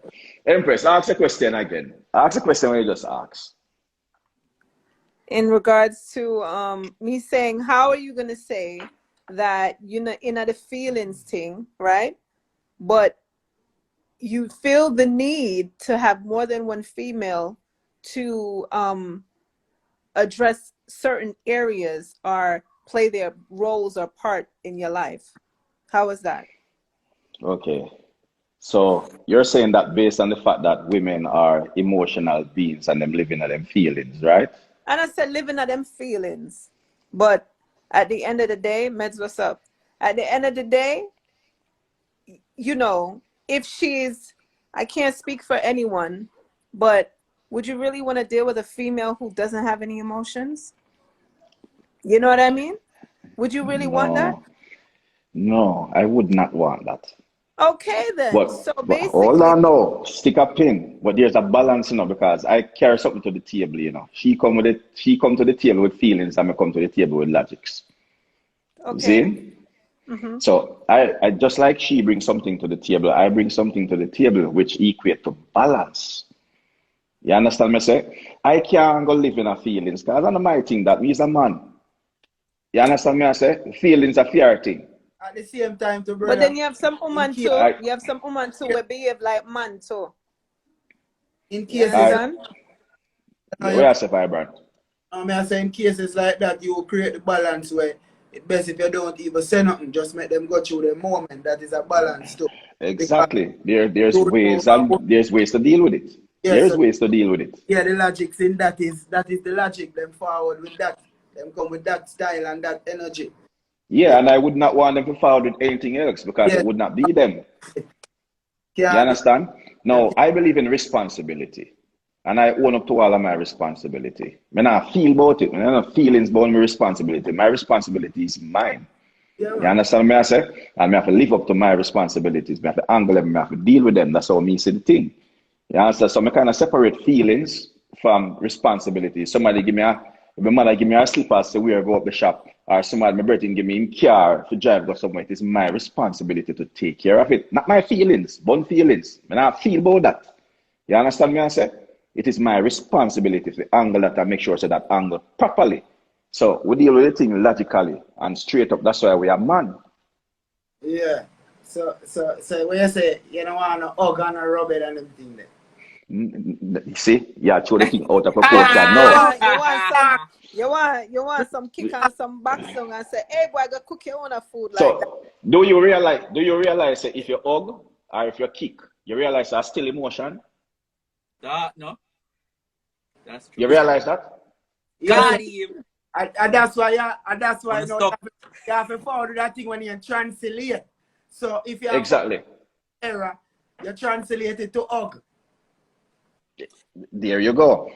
Empress, ask a question again. Ask a question when you just asked. In regards to me saying, how are you gonna say that you know in the feelings thing, right? But you feel the need to have more than one female to address certain areas or play their roles or part in your life. How is that? Okay. So you're saying that based on the fact that women are emotional beings and them living in them feelings, right? And I said living at them feelings. But at the end of the day, Meds, what's up? At the end of the day, you know, if she's, I can't speak for anyone, but would you really want to deal with a female who doesn't have any emotions? You know what I mean? Would you really want that? No, no, I would not want that. Okay, then. So But hold basically, on now, stick a pin. But there's a balance, you know, because I carry something to the table, you know. She come to the table with feelings and I come to the table with logics. okay. See? So I just like she brings something to the table, I bring something to the table which equate to balance. You understand me say? I can't go live in a feelings because I know my thing that me's a man. You understand me I say? Feelings are fear thing. At the same time, to But brother, then you have some in woman case, too. I You have some woman too who behave like man too. in You cases, I understand? yeah, where I say vibrant. I say in cases like that, you will create the balance where it's best if you don't even say nothing, just make them go through the moment. That is a balance too. Because Exactly. There's you ways know, and there's ways to deal with it. yes, There's so ways to deal with it. yeah, the logic in that is the logic. Them forward with that, them come with that style and that energy. Yeah, Yeah, and I would not want them to forward with anything else because yeah, it would not be them. You can't be understand? them. No, I believe in responsibility. And I own up to all of my responsibility. When I feel about it, when I have feelings about my responsibility is mine. Yeah, You man. understand me? I say? And I have to live up to my responsibilities. I have to angle them, I have to deal with them. That's how me see the thing. You understand? So I kind of separate feelings from responsibilities. If my mother give me a slippers to wear go up the shop, or somebody, my brother give me a car to drive go somewhere, it is my responsibility to take care of it. Not my feelings, bun feelings. When I feel about that. You understand me? I say? It is my responsibility to angle that and make sure so that angle properly So we deal with the thing logically and straight up. That's why we are man. Yeah. So when you say you don't want to hug and rub it and everything there. You see, yeah, throw the thing out of proportion. No. You want some kick and some back song and say, hey boy, I got cook your own food like that. So do you realize that if you hug or if you kick, you realize that's still emotion? No. That's true. You realize that? Got him. And that's why you know, Stop. you have to follow that thing when you translate. So if you have Exactly. error, you translate it to hug. There you go.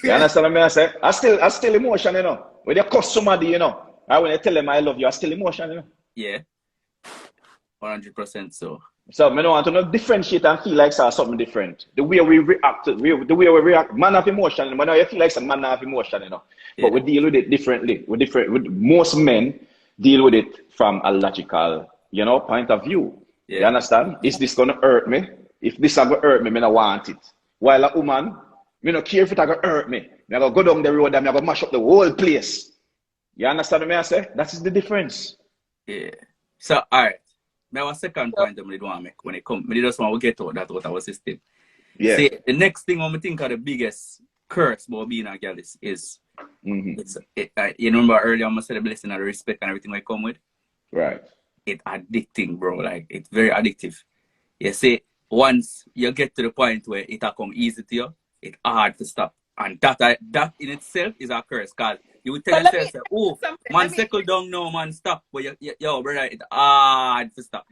You understand what I say? I still emotion, you know. When you cuss somebody, you know, or when you tell them I love you, I still emotion, you know. Yeah. 100% so. So I don't want to know differentiate and feel like something different. The way we react, the way we react, man have emotion. But now you feel like some man have emotion, you know. Yeah. But we deal with it differently. Most men deal with it from a logical, you know, point of view. Yeah. You understand? Is this gonna hurt me? If this is gonna hurt me, I don't want it. While a woman, I don't care if it's gonna hurt me. I'm gonna go down the road and I'm gonna mash up the whole place. You understand what I say? That is the difference. Yeah. So alright. Now a second point that I want to make when it comes. I just want to get out that out of our system. Yeah. See, the next thing I think of the biggest curse about being a Gyalis is you remember earlier I said the blessing and the respect and everything I come with? Right. It's addicting, bro. Like it's very addictive. You see, once you get to the point where it come easy to you, it's hard to stop. And that in itself is a curse. Cause you would tell yourself, oh, man, settle down now, man, stop. But yo, brother, it's hard to stop.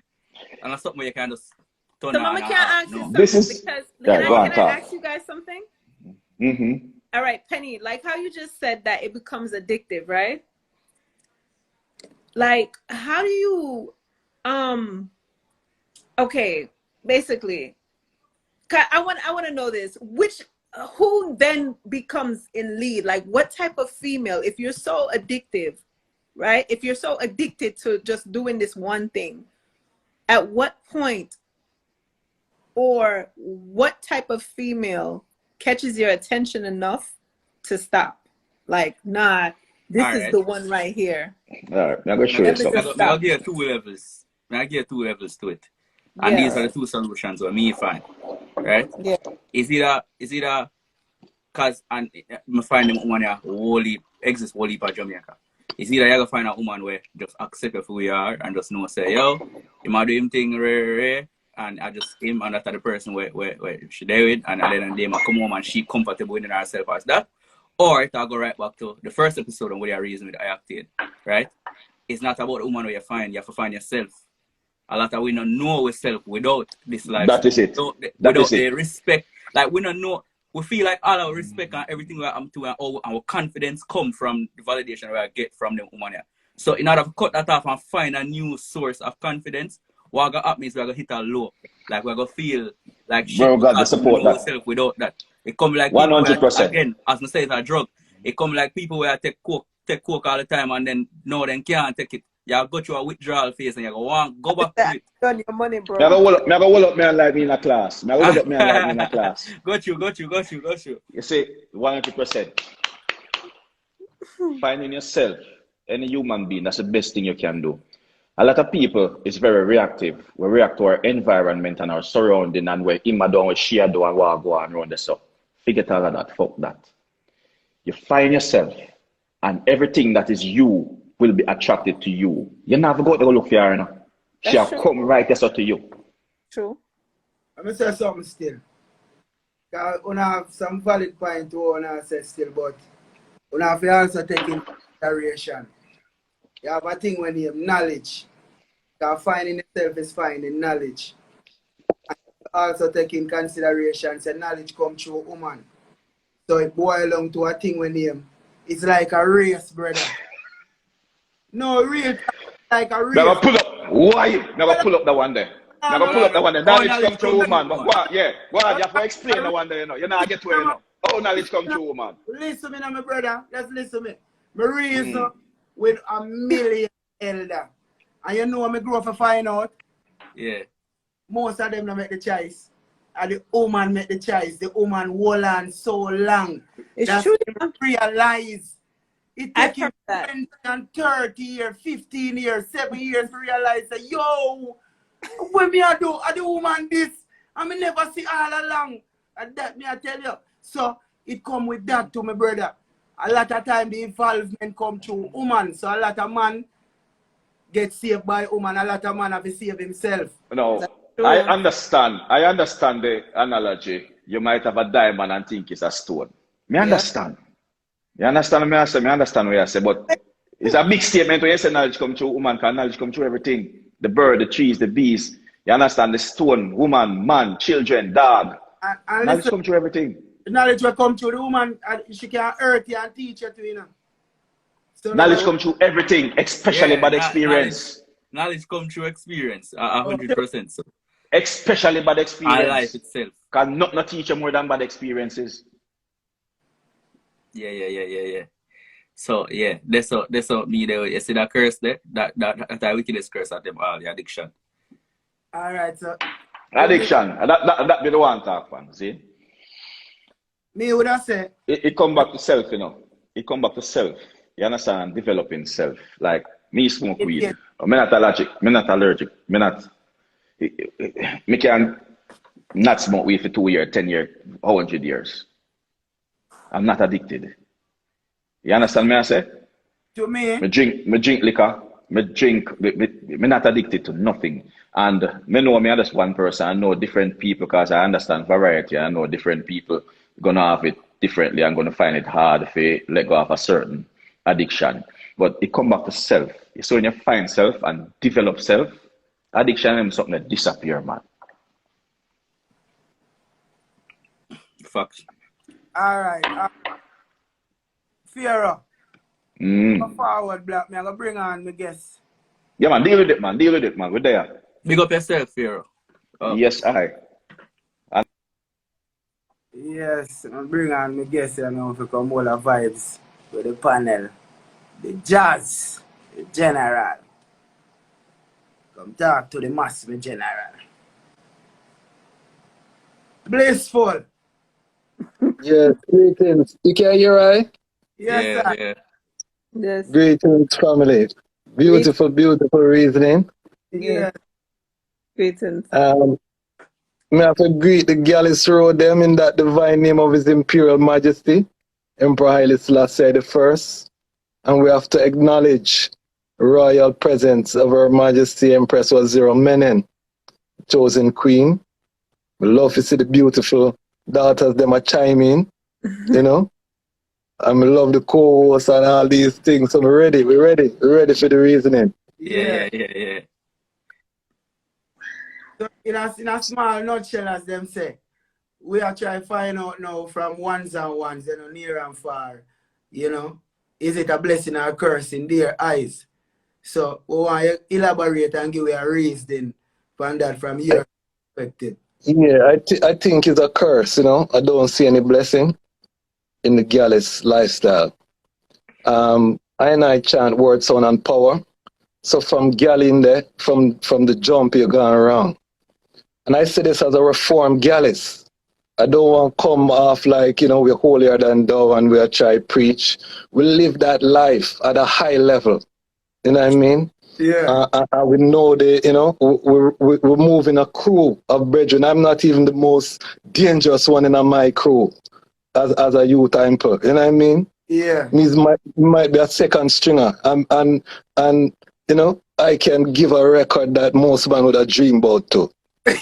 And that's something where you can just turn on. Mama, can I ask you something? This is Because yeah, can I ask you guys something? Mm-hmm. All right, Penny, like how you just said that it becomes addictive, right? Like, how do you, okay, basically, I want to know this. Who then becomes in lead? Like, what type of female, if you're so addictive, right? If you're so addicted to just doing this one thing, at what point or what type of female catches your attention enough to stop? Like, nah, this is the one right here. All right, I'm going to show you something. I'll give 2 levels. I'll give 2 levels to it. And these are the 2 solutions that me find. Right? Yeah. Is either because I find them woman here wholly exist wholly by Jamaica. It's either you find a woman where just accept who we are and just know say, yo, you might do him thing rare, and I just him and that's the person where she there with and then they might come home and she comfortable within herself as that. Or it'll go right back to the first episode on what the reason with I acted, right? It's not about the woman where you have to find yourself. A lot of we don't know ourselves without this life. That is it. Without the respect. Like we don't know, we feel like all our respect and everything we are to and our confidence come from the validation we get from the woman here. So in order to cut that off and find a new source of confidence, what going to happen is we're going to hit a low. Like we're going to feel like shit. We're going to support that. Without that. It come like 100%. Again, as I say, it's a drug. It come like people where take coke all the time and then no, then can't take it. You go through a withdrawal phase and you go back to it. Done your money, bro. I'm going to hold up man like me in a class. Got you. You see, 100%. Finding yourself, any human being, that's the best thing you can do. A lot of people is very reactive. We react to our environment and our surrounding and we're in down, we share down and walk go and run the stuff. Forget all of that. Fuck that. You find yourself and everything that is you will be attracted to you. You never go to look for her, you know. She'll come right there to you. True. Let me say something still. Because we have some valid point to we say still, but we have to also take into consideration. You have a thing when you have knowledge. Because finding yourself is finding knowledge. And also take in consideration say knowledge comes through a woman. So it boils down to a thing when you it's like a race, brother. No, real like a race. Never pull up. Why? Never pull up the one there. Never pull up the one there. Knowledge comes through woman. But what? Yeah. What? You have to explain the one there, you know. You not get to it, you know. Oh, knowledge comes through woman. Listen to me now, my brother. Let's listen to me. My reason with a million elder. And you know me grow up to find out. Yeah. Most of them don't make the choice. And the woman make the choice. The woman hold on so long. It's that's true. Realize It I've take him heard that. 20 and 30 years, 15 years, 7 years to realize that, yo, when me I do the woman this, I me never see all along. And that me I tell you. So it come with that to my brother. A lot of time the involvement come through woman. So a lot of man get saved by woman. A lot of man have to save himself. No, true. I understand. I understand the analogy. You might have a diamond and think it's a stone. Me Yeah. understand. You understand what I say? Me understand what I say. But it's a big statement when you say knowledge come through woman, because knowledge come through everything. The bird, the trees, the bees. You understand? The stone, woman, man, children, dog. And Knowledge listen, come through everything. knowledge will come through the woman and she can hurt you and teach you too, you know. So Knowledge come through everything, especially bad experience. Knowledge come through experience, 100%. So. Especially bad And experience. life itself. Because not teach you more than bad experiences. Yeah. So yeah, that's what me there. You see that curse there? That I wickedest curse at them all, the addiction. Alright, so Addiction. That be the one talk from, see? me would have said It come back to self, you know. It come back to self. You understand? Developing self. Like me smoke weed. yeah. Me not allergic. Me can not smoke weed for 2 years, 10 years, 100 years. I'm not addicted. You understand me I say? to me, Me drink liquor. Me not addicted to nothing. And me know me just one person. I know different people because I understand variety. I know different people gonna have it differently. I'm gonna find it hard to let go of a certain addiction. But it come back to self. So when you find self and develop self, addiction is something that disappear, man. Facts. alright. Fiora, go forward, Black. Me I go bring on my guest. Yeah, man. Deal with it, man. We're there. Big up yourself, Pharaoh. Yes, I. Yes, I bring on my guest here now for come all the vibes with the panel. The jazz, the general. Come talk to the mass, my general. Blissful. Yes, greetings. You can hear right? Yes, sir. Yeah. Yes. Greetings, family. Beautiful reasoning. Yes. Greetings. Me have to greet the Gyalis Road them in that divine name of His Imperial Majesty, Emperor Haile Selassie I. And we have to acknowledge royal presence of Her Majesty Empress Waziri Menen, chosen queen. We love to see the beautiful daughters them a chime in, you know. And we love the co-hosts and all these things. So we're ready for the reasoning. Yeah. So in a small nutshell, as them say, we are trying to find out now from ones and ones, you know, near and far, you know, is it a blessing or a curse in their eyes? So we want to elaborate and give you a reason from that from your perspective. Yeah, I think it's a curse, you know. I don't see any blessing in the Gyalis lifestyle. I chant word, sound, and power. So from Gyal in there, from the jump, you're going wrong. And I say this as a reformed Gyalis. I don't want to come off like, you know, we're holier than thou and we're try preach. We live that life at a high level. You know what I mean? Yeah. And we know we're moving a crew of brethren. I'm not even the most dangerous one in my crew as a youth temple. You know what I mean? Yeah. Means might be a second stringer. And you know, I can give a record that most man would have dreamed about too.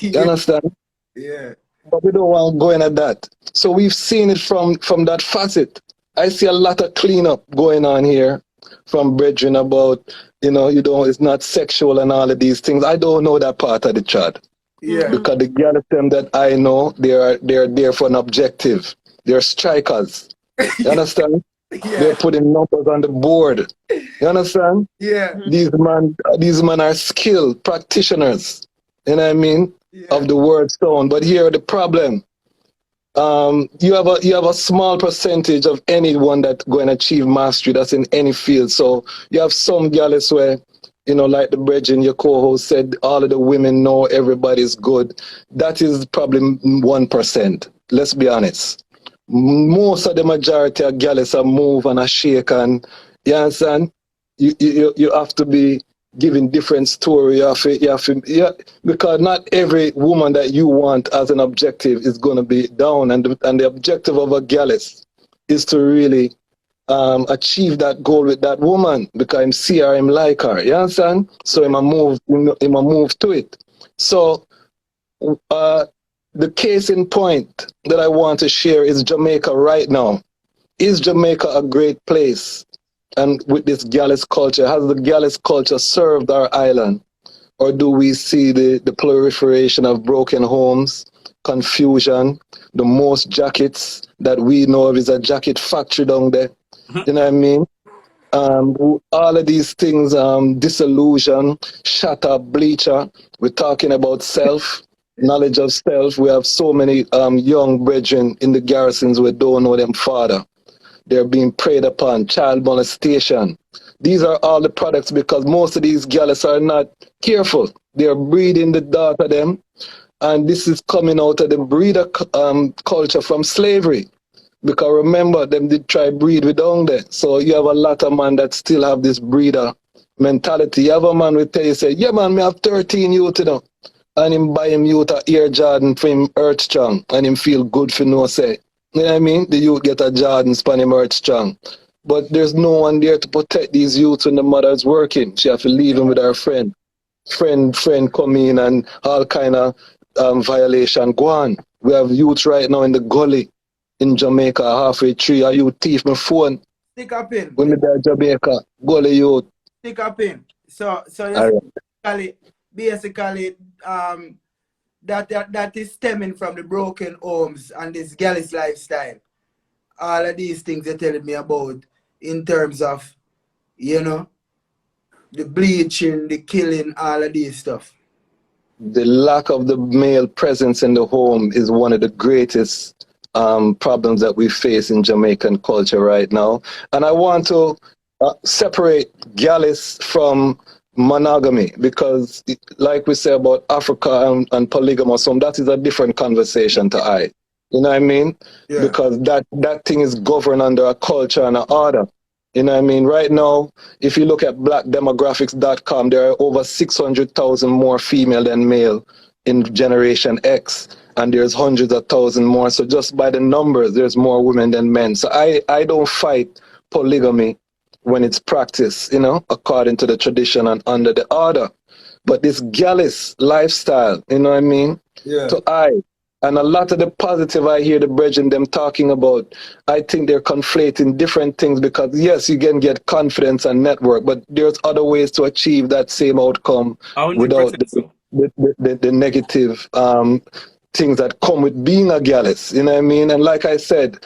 You understand? Yeah. But we don't want to go into that. So we've seen it from that facet. I see a lot of cleanup going on here from brethren about, you know, it's not sexual and all of these things. I don't know that part of the chat. Yeah. Because the girls that I know, they're there for an objective. They're strikers. You understand? Yeah. They're putting numbers on the board. You understand? Yeah. These men are skilled practitioners. You know what I mean? Yeah. Of the word stone. But here the problem. You have a small percentage of anyone that going to achieve mastery that's in any field. So you have some Gyalis where, you know, like the brethren, your co-host said, all of the women know everybody's good. That is probably 1%. Let's be honest. most of the majority of Gyalis are move and a shake, and you understand? You have to be giving different story. Yeah, because not every woman that you want as an objective is going to be down, and the objective of a Gyalis is to really achieve that goal with that woman, because I'm see her, I'm like her. You understand? So I'm a move to it. So the case in point that I want to share is Jamaica right now. Is Jamaica a great place? And with this Gyalis culture, has the Gyalis culture served our island? Or do we see the proliferation of broken homes, confusion, the most jackets that we know of is a jacket factory down there? You know what I mean? All of these things, disillusion, shatter, bleacher. We're talking about self, knowledge of self. We have so many young brethren in the garrisons who don't know them father. They're being preyed upon, child molestation. These are all the products because most of these gals are not careful. They're breeding the daughter them, and this is coming out of the breeder culture from slavery. Because remember, them did try breed with down there. So you have a lot of men that still have this breeder mentality. You have a man will tell you, say, yeah man, me have 13 youth, you know. And him buy him youth a Air Jordan for him Earth Strong. And him feel good for no say. You know what I mean? The youth get a Jordan span him Earth Strong. But there's no one there to protect these youths when the mother's working. She have to leave him with her friend. Friend come in and all kind of violation go on. We have youths right now in the gully in Jamaica, halfway through. Are you thief my phone? Stick up in. When me there Jamaica, gully youth. Stick up in. So basically, that is stemming from the broken homes and this Gyalis lifestyle. All of these things you're telling me about in terms of, you know, the bleaching, the killing, all of these stuff. The lack of the male presence in the home is one of the greatest problems that we face in Jamaican culture right now. And I want to separate Gyalis from monogamy because, like we say about Africa and polygamous, that is a different conversation to I. You know what I mean? Yeah. Because that thing is governed under a culture and an order. You know what I mean? Right now, if you look at blackdemographics.com, there are over 600,000 more female than male in Generation X, and there's hundreds of thousands more. So just by the numbers, there's more women than men. So I don't fight polygamy when it's practiced, you know, according to the tradition and under the order. But this Gyalis lifestyle, you know what I mean? Yeah. And a lot of the positive I hear the brethren them talking about, I think they're conflating different things because yes, you can get confidence and network, but there's other ways to achieve that same outcome 100% without so. the negative things that come with being a Gyalis. You know what I mean? And like I said,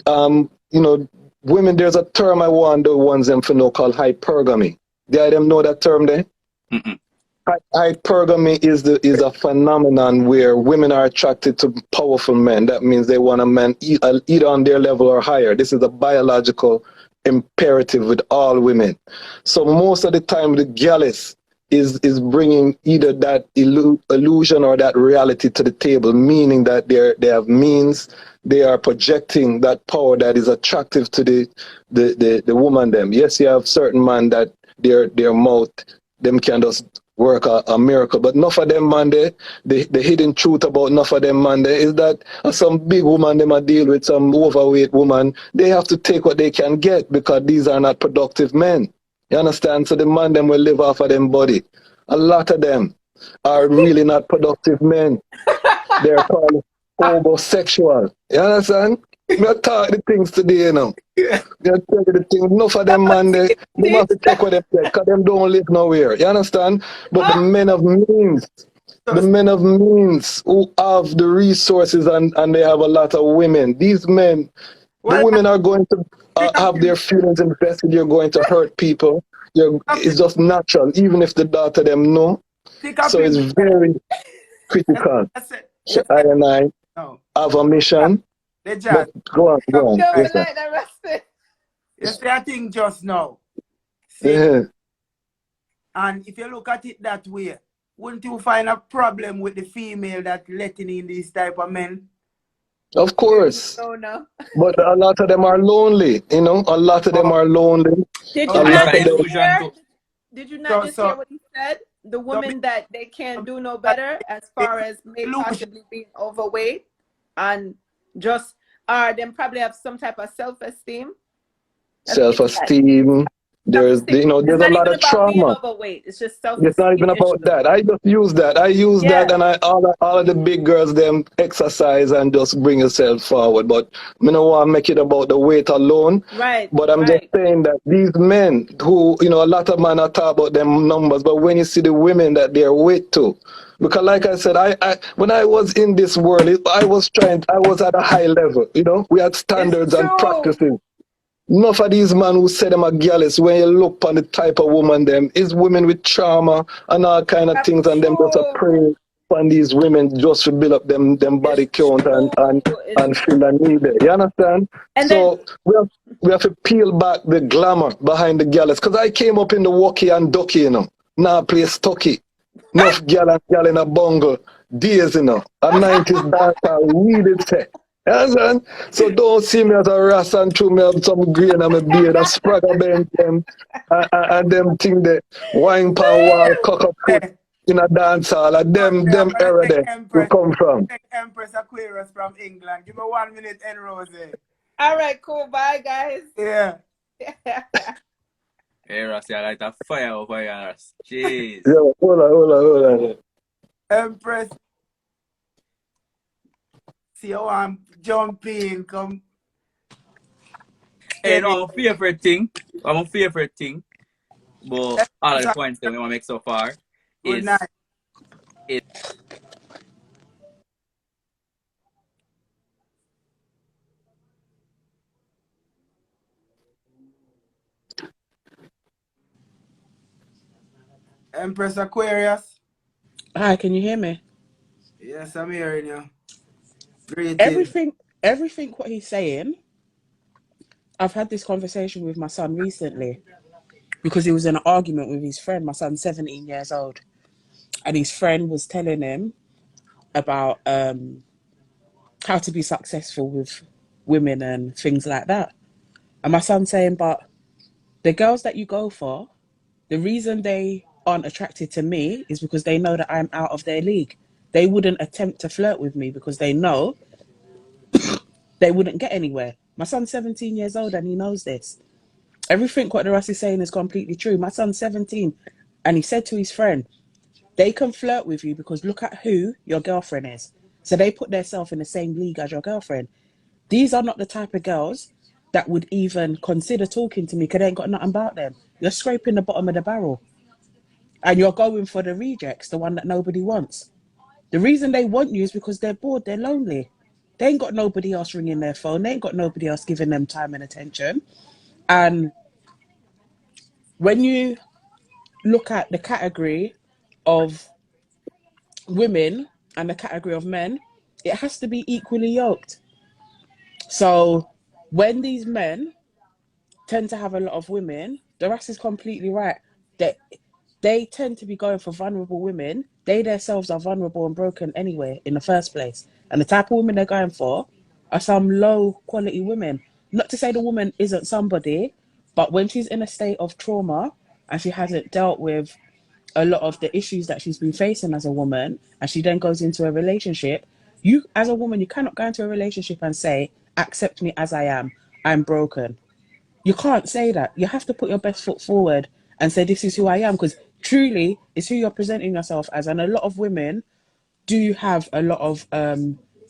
you know, women, there's a term I want the ones them to know called hypergamy. Do I them know that term there? Mm-mm. Hypergamy is a phenomenon where women are attracted to powerful men. That means they want a man either on their level or higher. This is a biological imperative with all women. So most of the time, the Gyalis is bringing either that illusion or that reality to the table, meaning that they have means, they are projecting that power that is attractive to the woman. Them, yes, you have certain men that their mouth them can just work a miracle. But enough of them man there, the hidden truth about enough of them man there is that some big woman them a deal with some overweight woman, they have to take what they can get because these are not productive men. You understand? So the man them will live off of them body. A lot of them are really not productive men. They're called homosexual. You understand? We are talking the things today, you know. We are telling the things. Enough of them, man, they have to check what they say, because them don't live nowhere. You understand? But the men of means who have the resources and they have a lot of women, these men, the women are going to have their feelings invested. You're going to hurt people. It's just natural, even if the daughter them know. So it's very critical. So I and I have a mission. But go on. Yes, like that, Rusty. You see a thing just now. See? Yeah. And if you look at it that way, wouldn't you find a problem with the female that letting in these type of men? Of course. No. But a lot of them are lonely, you know. A lot of them Oh, are lonely. Did A you And lot like not an of just them. illusion hear? too. Did you not just hear so what he said? The so be women that they can't do no like better as it's far as may illusion. possibly being overweight and just are them probably have some type of self-esteem. That's what he said. Self-esteem. There's, Self-esteem. you know, It's there's a not lot even of about being trauma. overweight. It's just It's not self-esteem even about issue. that. I just use that. I use that, Yeah. and all of the big girls them exercise and just bring yourself forward. But me no want to make it about the weight alone. Right. But I'm just Right. saying that these men who, you know, a lot of men are talk about them numbers, but when you see the women that they're with too, because like I said, I when I was in this world, I was at a high level. You know, we had It's standards and true. practices. Enough of these men who say them are Gyalis, when you look on the type of woman them, is women with trauma and all kind of That's things, and them just a true. prey on these women just to build up them It's body count true. It's and feel true. the need there. You understand? And then So we have to peel back the glamour behind the Gyalis. Because I came up in the walkie and ducky, you know. Now I play Stucky. Enough gal in a bungle. Days, you know. A 90s dancer, weeded set. You understand? So don't see me as a ras and chew me up some green on my beard, a spragger bend them, and them thing that wine pan wall, cock up foot Hey, in a dance hall, and firstly, I'm them gonna era take there we Empress. come from. Take Empress Aquarius from England. Give me 1 minute, and Rose. all right, cool. Bye guys. Yeah. Hey, Ross, you light a fire over here, Ross. Jeez. Yeah, hold on. Empress, see how I'm jumping. Come Hey, get no, it. my favorite thing. My favorite thing. But all of the Empress, points that we want to make so far good is night. Empress Aquarius. Hi, can you hear me? Yes, I'm hearing you. Greetings. Everything what he's saying, I've had this conversation with my son recently because he was in an argument with his friend. My son's 17 years old, and his friend was telling him about how to be successful with women and things like that. And my son's saying, but the girls that you go for, the reason they aren't attracted to me is because they know that I'm out of their league. They wouldn't attempt to flirt with me because they know they wouldn't get anywhere. My son's 17 years old and he knows this. Everything what the Russ is saying is completely true. My son's 17 and he said to his friend, they can flirt with you because look at who your girlfriend is. So they put themselves in the same league as your girlfriend. These are not the type of girls that would even consider talking to me because they ain't got nothing about them. You're scraping the bottom of the barrel and you're going for the rejects, the one that nobody wants. The reason they want you is because they're bored, they're lonely. They ain't got nobody else ringing their phone. They ain't got nobody else giving them time and attention. And when you look at the category of women and the category of men, it has to be equally yoked. So when these men tend to have a lot of women, the rest is completely right. They tend to be going for vulnerable women. They themselves are vulnerable and broken anyway in the first place. And the type of women they're going for are some low quality women. Not to say the woman isn't somebody, but when she's in a state of trauma and she hasn't dealt with a lot of the issues that she's been facing as a woman, and she then goes into a relationship, you as a woman, you cannot go into a relationship and say, accept me as I am. I'm broken. You can't say that. You have to put your best foot forward and say, this is who I am, because truly it's who you're presenting yourself as. And a lot of women do have a lot of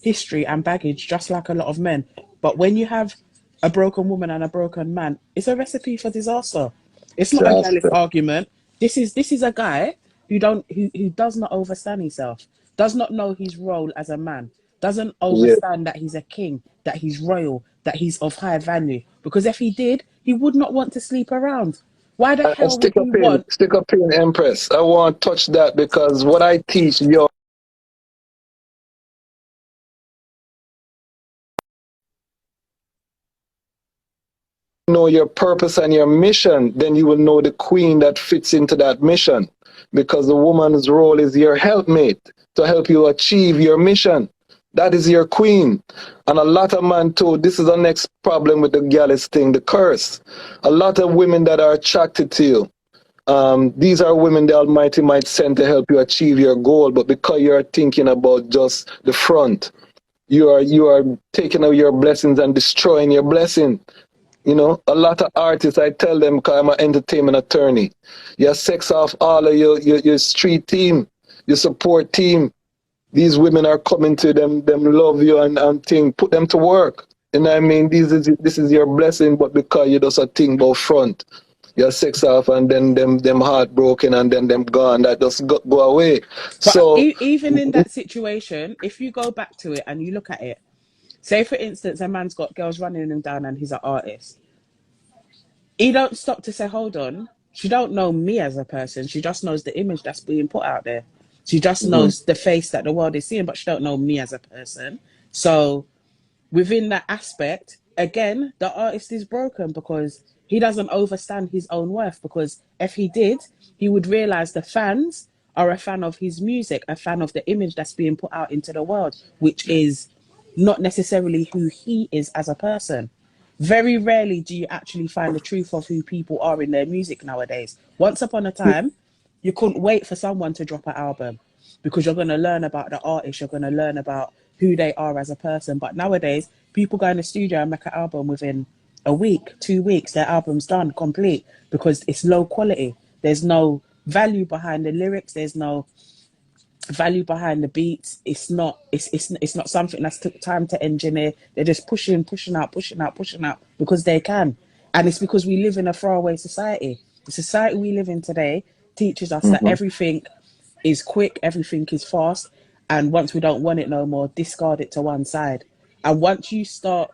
history and baggage, just like a lot of men. But when you have a broken woman and a broken man, it's a recipe for disaster. It's not a Gallus Just argument. This is a guy who does not overstand himself, does not know his role as a man, doesn't yeah. overstand that he's a king, that he's royal, that he's of high value. Because if he did, he would not want to sleep around. Why the hell would he want? Stick up in, Empress. I want to touch that because what I teach you know your purpose and your mission, then you will know the queen that fits into that mission. Because the woman's role is your helpmate to help you achieve your mission. That is your queen. And a lot of men too, this is the next problem with the Gyalis thing, the curse. A lot of women that are attracted to you, these are women the Almighty might send to help you achieve your goal, but because you're thinking about just the front, you are taking away your blessings and destroying your blessing. You know, a lot of artists, I tell them, because I'm an entertainment attorney, you sex off all of your street team, your support team. These women are coming to them love you and think, put them to work. You know what I mean? This is your blessing, but because you just a thing about front, your sex off and then them heartbroken and then them gone, that just go away. But So even in that situation, if you go back to it and you look at it, say for instance, a man's got girls running him down and he's an artist. He don't stop to say, hold on, she don't know me as a person. She just knows the image that's being put out there. She just knows the face that the world is seeing, but she don't know me as a person. So within that aspect, again, the artist is broken because he doesn't understand his own worth. Because if he did, he would realize the fans are a fan of his music, a fan of the image that's being put out into the world, which is not necessarily who he is as a person. Very rarely do you actually find the truth of who people are in their music nowadays. Once upon a time, you couldn't wait for someone to drop an album because you're going to learn about the artist, you're going to learn about who they are as a person. But nowadays, people go in the studio and make an album within a week, 2 weeks, their album's done, complete, because it's low quality. There's no value behind the lyrics, there's no value behind the beats. It's not something that's took time to engineer. They're just pushing out because they can. And it's because we live in a throwaway society. The society we live in today teaches us that everything is quick, everything is fast, and once we don't want it no more, discard it to one side. And once you start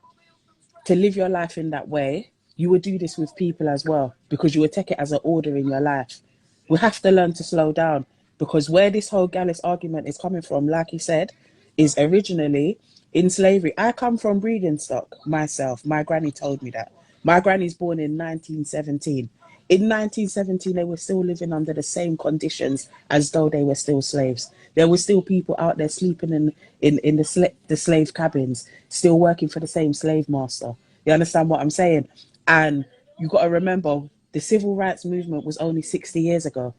to live your life in that way, you would do this with people as well, because you would take it as an order in your life. We have to learn to slow down, because where this whole Gyalis argument is coming from, like he said, is originally in slavery. I come from breeding stock myself. My granny told me that. My granny's born in 1917. In 1917, they were still living under the same conditions as though they were still slaves. There were still people out there sleeping in the slave cabins, still working for the same slave master. You understand what I'm saying? And you got to remember, the civil rights movement was only 60 years ago.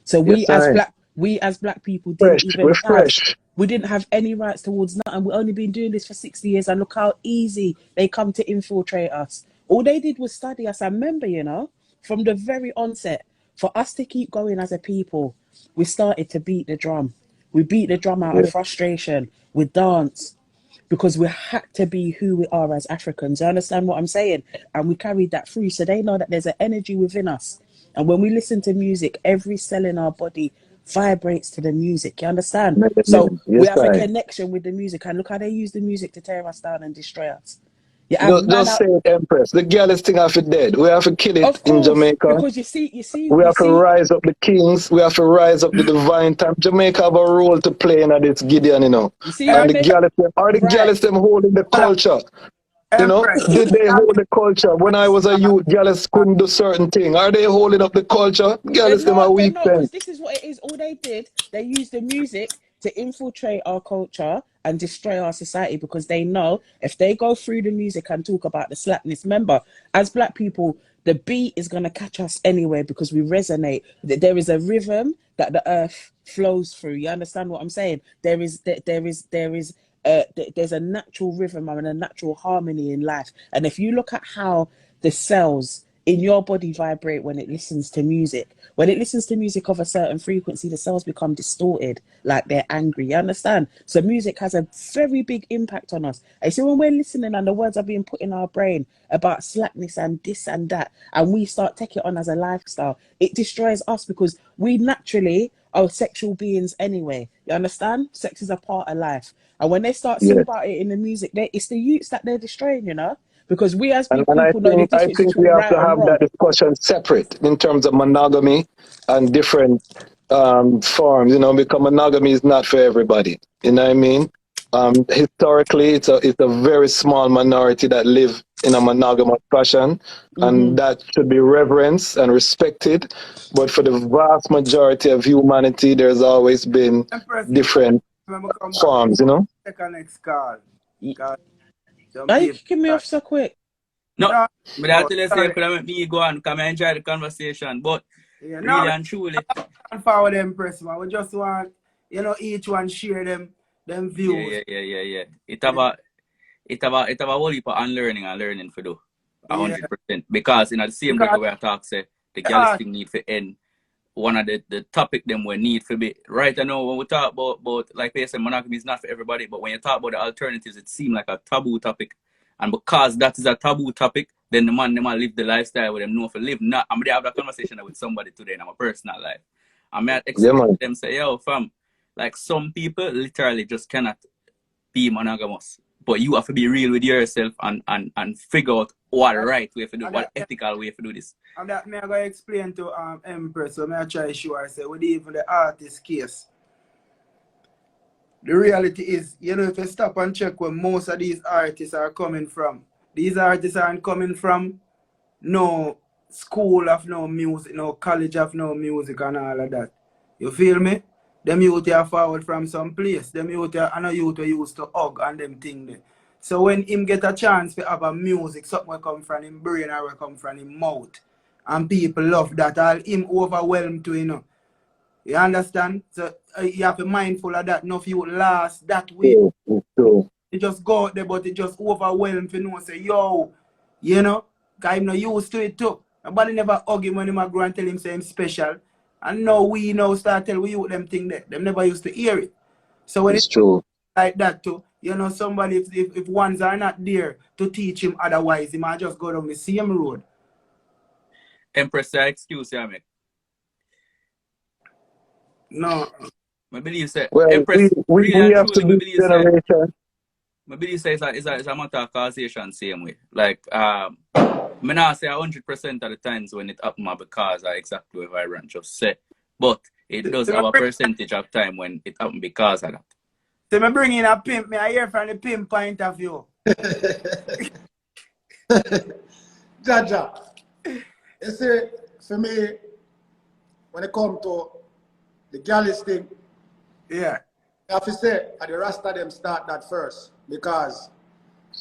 So yes, we as black people we're fresh. we didn't have any rights towards nothing. We've only been doing this for 60 years, and look how easy they come to infiltrate us. All they did was study us. I remember, from the very onset, for us to keep going as a people, we started to beat the drum. We beat the drum out of frustration. We dance, because we had to be who we are as Africans. You understand what I'm saying? And we carried that through. So they know that there's an energy within us. And when we listen to music, every cell in our body vibrates to the music. You understand? So we have a connection with the music. And look how they use the music to tear us down and destroy us. You have Just say it, Empress. The Gyalis thing have to dead. We have to kill it of course, in Jamaica. Because you see, we have to rise up the kings. We have to rise up the divine time. Jamaica have a role to play in this Gideon, You see, and the Gyalis them holding the culture. Did they hold the culture? When I was a youth, Gyalis couldn't do certain things. Are they holding up the culture? Gyalis them are weak then. This is what it is. All they did, they used the music to infiltrate our culture and destroy our society, because they know if they go through the music and talk about the slackness, remember, as black people, the beat is going to catch us anyway, because we resonate. There is a rhythm that the earth flows through. You understand what I'm saying? There's a natural rhythm and a natural harmony in life. And if you look at how the cells in your body vibrate when it listens to music, when it listens to music of a certain frequency, the cells become distorted, like they're angry. You understand? So music has a very big impact on us. I see when we're listening and the words are being put in our brain about slackness and this and that, and we start taking it on as a lifestyle, it destroys us, because we naturally are sexual beings anyway. You understand? Sex is a part of life. And when they start singing about it in the music, it's the youths that they're destroying, because we as people know the difference. I think we have to have that discussion separate in terms of monogamy and different forms, because monogamy is not for everybody. You know what I mean? Historically, it's a very small minority that live in a monogamous fashion, and that should be reverenced and respected. But for the vast majority of humanity, there's always been different forms, take a next call. Cause some Why you people kicking me off so quick? No, no, but I tell you, say, sorry. you could have let me go on, come and enjoy the conversation. But Yeah, no, really and truly, and forward them press, man. We just want, each one share them views. yeah. It have a whole heap of unlearning and learning for do. Yeah. 100%. Because in the same break Because where I talk say the girl yeah, thing need for end. One of the topic them we need for be right. I know when we talk about like I said, monogamy is not for everybody, but when you talk about the alternatives, it seems like a taboo topic. And because that is a taboo topic, then the man them a live the lifestyle with them know for live. Not I'm gonna have that conversation with somebody today in my personal life. I may Yeah, explain to man. them say, yo, fam, like some people literally just cannot be monogamous. But you have to be real with yourself and figure out what right way to do, and what that, ethical way to do this. and that me I gotta explain to Empress, so me I try to show her say with even the artist case. The reality is, if you stop and check where most of these artists are coming from, these artists aren't coming from no school of no music, no college of no music and all of that. You feel me? Them youth are forward from some place. Them youth are and a youth we used to hug and them thing there. So when him get a chance to have a music, something will come from him brain or will come from him mouth. And people love that. All him overwhelmed to. You understand? So you have to be mindful of that. Enough you last that way. So, You just go out there, but it just overwhelmed you say, yo, because I'm not used to it too. Nobody never hug him when him grow and tell him say him special. And now we now start tell we you them thing there. Them never used to hear it. So when it's it's true. like that too, somebody if ones are not there to teach him otherwise, he might just go down the same road. Empress, excuse you, mate. No. I believe say Well, Empress really we and have to truly, be generation. I believe say it's a matter of causation same way. Like me not say 100% of the times when it happen because of exactly what Vibrant just said. But it does have a percentage of time when it happen because of that. So me bring in a pimp, me I hear from the pimp point of view. Jaja. You see, for me, when it comes to the Gyalis thing, Yeah. I have to say, at the Rasta them start that first. Because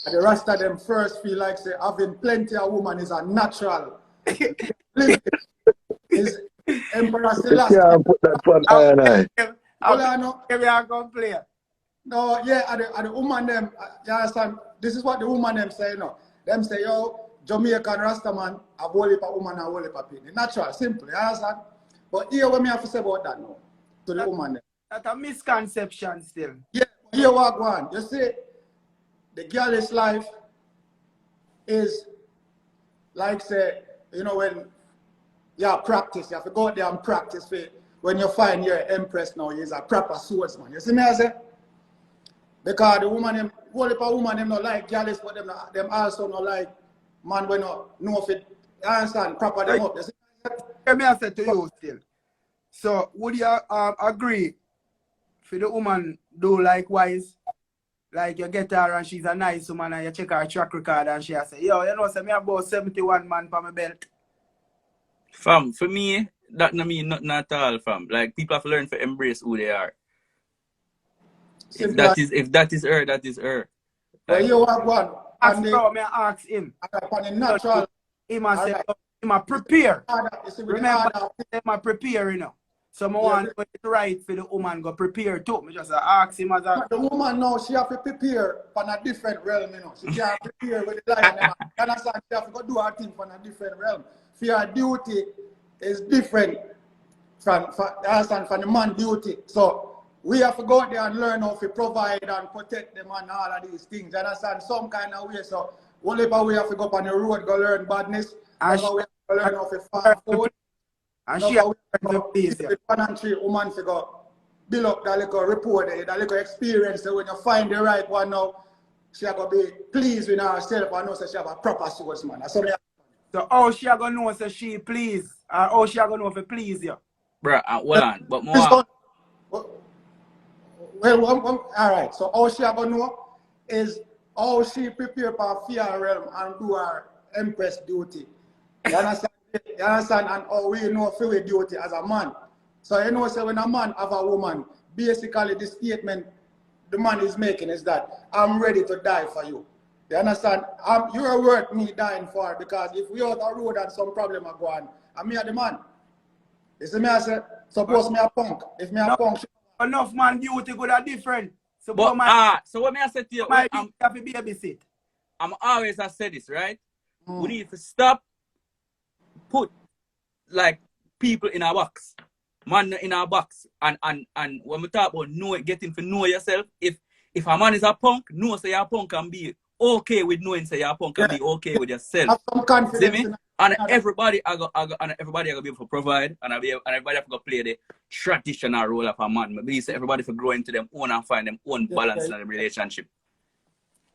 at the Rasta them first feel like say having plenty of women is a natural. Is Emperor You Selassie. can't put that on I and I. I complain. No, yeah, at the woman them, you understand? This is what the woman them say, Them say, yo, Jamaican Rasta man, a whole heap of woman, a whole heap of people. Natural, simple, you understand? But here what me have to say about that now, to the woman them. That's a misconception still. Yeah, here what go on. You see, the Gyalis life is like say, when you practice, you have to go out there and practice for it. When you find your empress now, you're a proper swordsman. You see me I say? Because the woman them, whole heap of woman them not like Gyalis, but them also not like man when not know if it, you understand, proper them up. You see? Let me say to you still. So would you agree for the woman do likewise? Like you get her and she's a nice woman and you check her track record and she say, yo, say me about 71 man for my belt. Fam, for me, that no mean nothing at all, fam. Like people have to learn to embrace who they are. If that is her, that is her. Well, you have one. Ask bro, me ask him. On the natural. He must say, he must prepare. Remember, he must prepare, So I want to right for the woman go prepare too. Me just ask him as a... The woman now, she have to prepare on a different realm, She can't prepare with the life. You understand? She have to go do her thing on a different realm. For her duty is different from the man duty. So we have to go out there and learn how to provide and protect them and all of these things. You understand? Some kind of way. So only we have to go up on the road, go learn badness. And we have to learn how to farm food. And she has to please you. Woman to go build up that little report, that little experience. So when you find the right one now, she has to be pleased with herself and know that she have a proper swordsman. So how she going to know that she please? Or how she going to know if it please you? Bruh, hold on. But more. Well, all right. So how she going to know is how she prepare for fear realm and do her empress duty. You understand? You understand? And how we know for duty as a man. So so when a man have a woman, basically the statement the man is making is that I'm ready to die for you. You understand? You're worth me dying for, because if we out the road and some problem are going, I'm here the man. You see me, I say, suppose me a punk. If me a punk, enough man beauty good are different. So But so what me I say to you, my have to babysit. I'm always I say this, right? We need to stop put like people in a box. Man in a box. And when we talk about getting to know yourself, if a man is a punk, know say you're a punk and be okay with knowing say you're a punk and be okay with yourself. have some confidence. See me? And everybody I go be able to provide, and everybody have to play the traditional role of a man. I believe everybody to grow into them own and find them own balance in the relationship.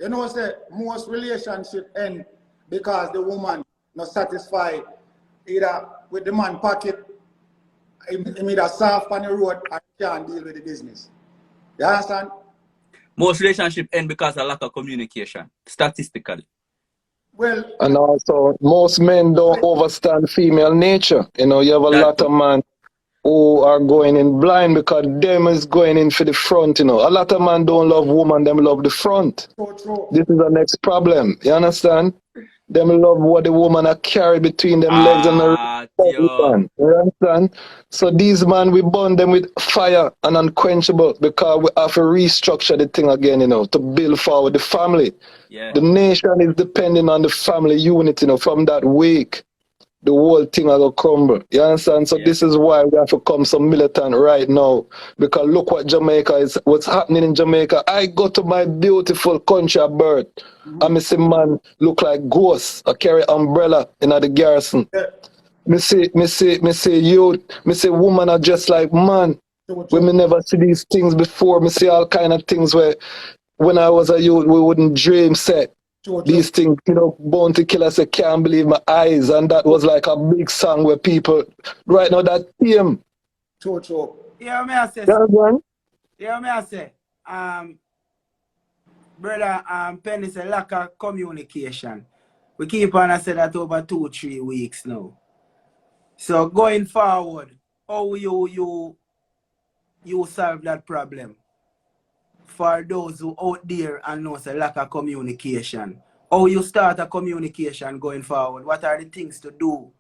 You know, say most relationship end because the woman not satisfied either with the man pocket, he either soft on the road and can't deal with the business. You understand? Most relationship end because of lack of communication, statistically. Well, and also most men don't understand female nature. You know, you have a lot of men who are going in blind because them is going in for the front, you know. A lot of men don't love woman, them love the front. true. This is the next problem. You understand? Them love what the woman are carry between them legs and the you understand? So these men, we burn them with fire and unquenchable because we have to restructure the thing again, you know, to build forward the family. Yeah. The nation is depending on the family unit, you know. From that week, the whole thing will crumble. You understand? So this is why we have to come some militant right now. Because look what Jamaica is, what's happening in Jamaica. I go to my beautiful country of birth. And I see man look like ghosts. I carry umbrella in the garrison. Me see youth, me see woman are just like man. We may never see these things before. Me see all kind of things where when I was a youth we wouldn't dream set. These things, you know, Born to Kill us, I can't believe my eyes, and that was like a big song where people, right now, that theme. True. Yeah, me I say. Yeah, me I say. Brother, Penny say lack of communication. We keep on I say that over 2-3 weeks now. So going forward, how you solve that problem? For those who out there and know say lack of communication. How you start a communication going forward? What are the things to do?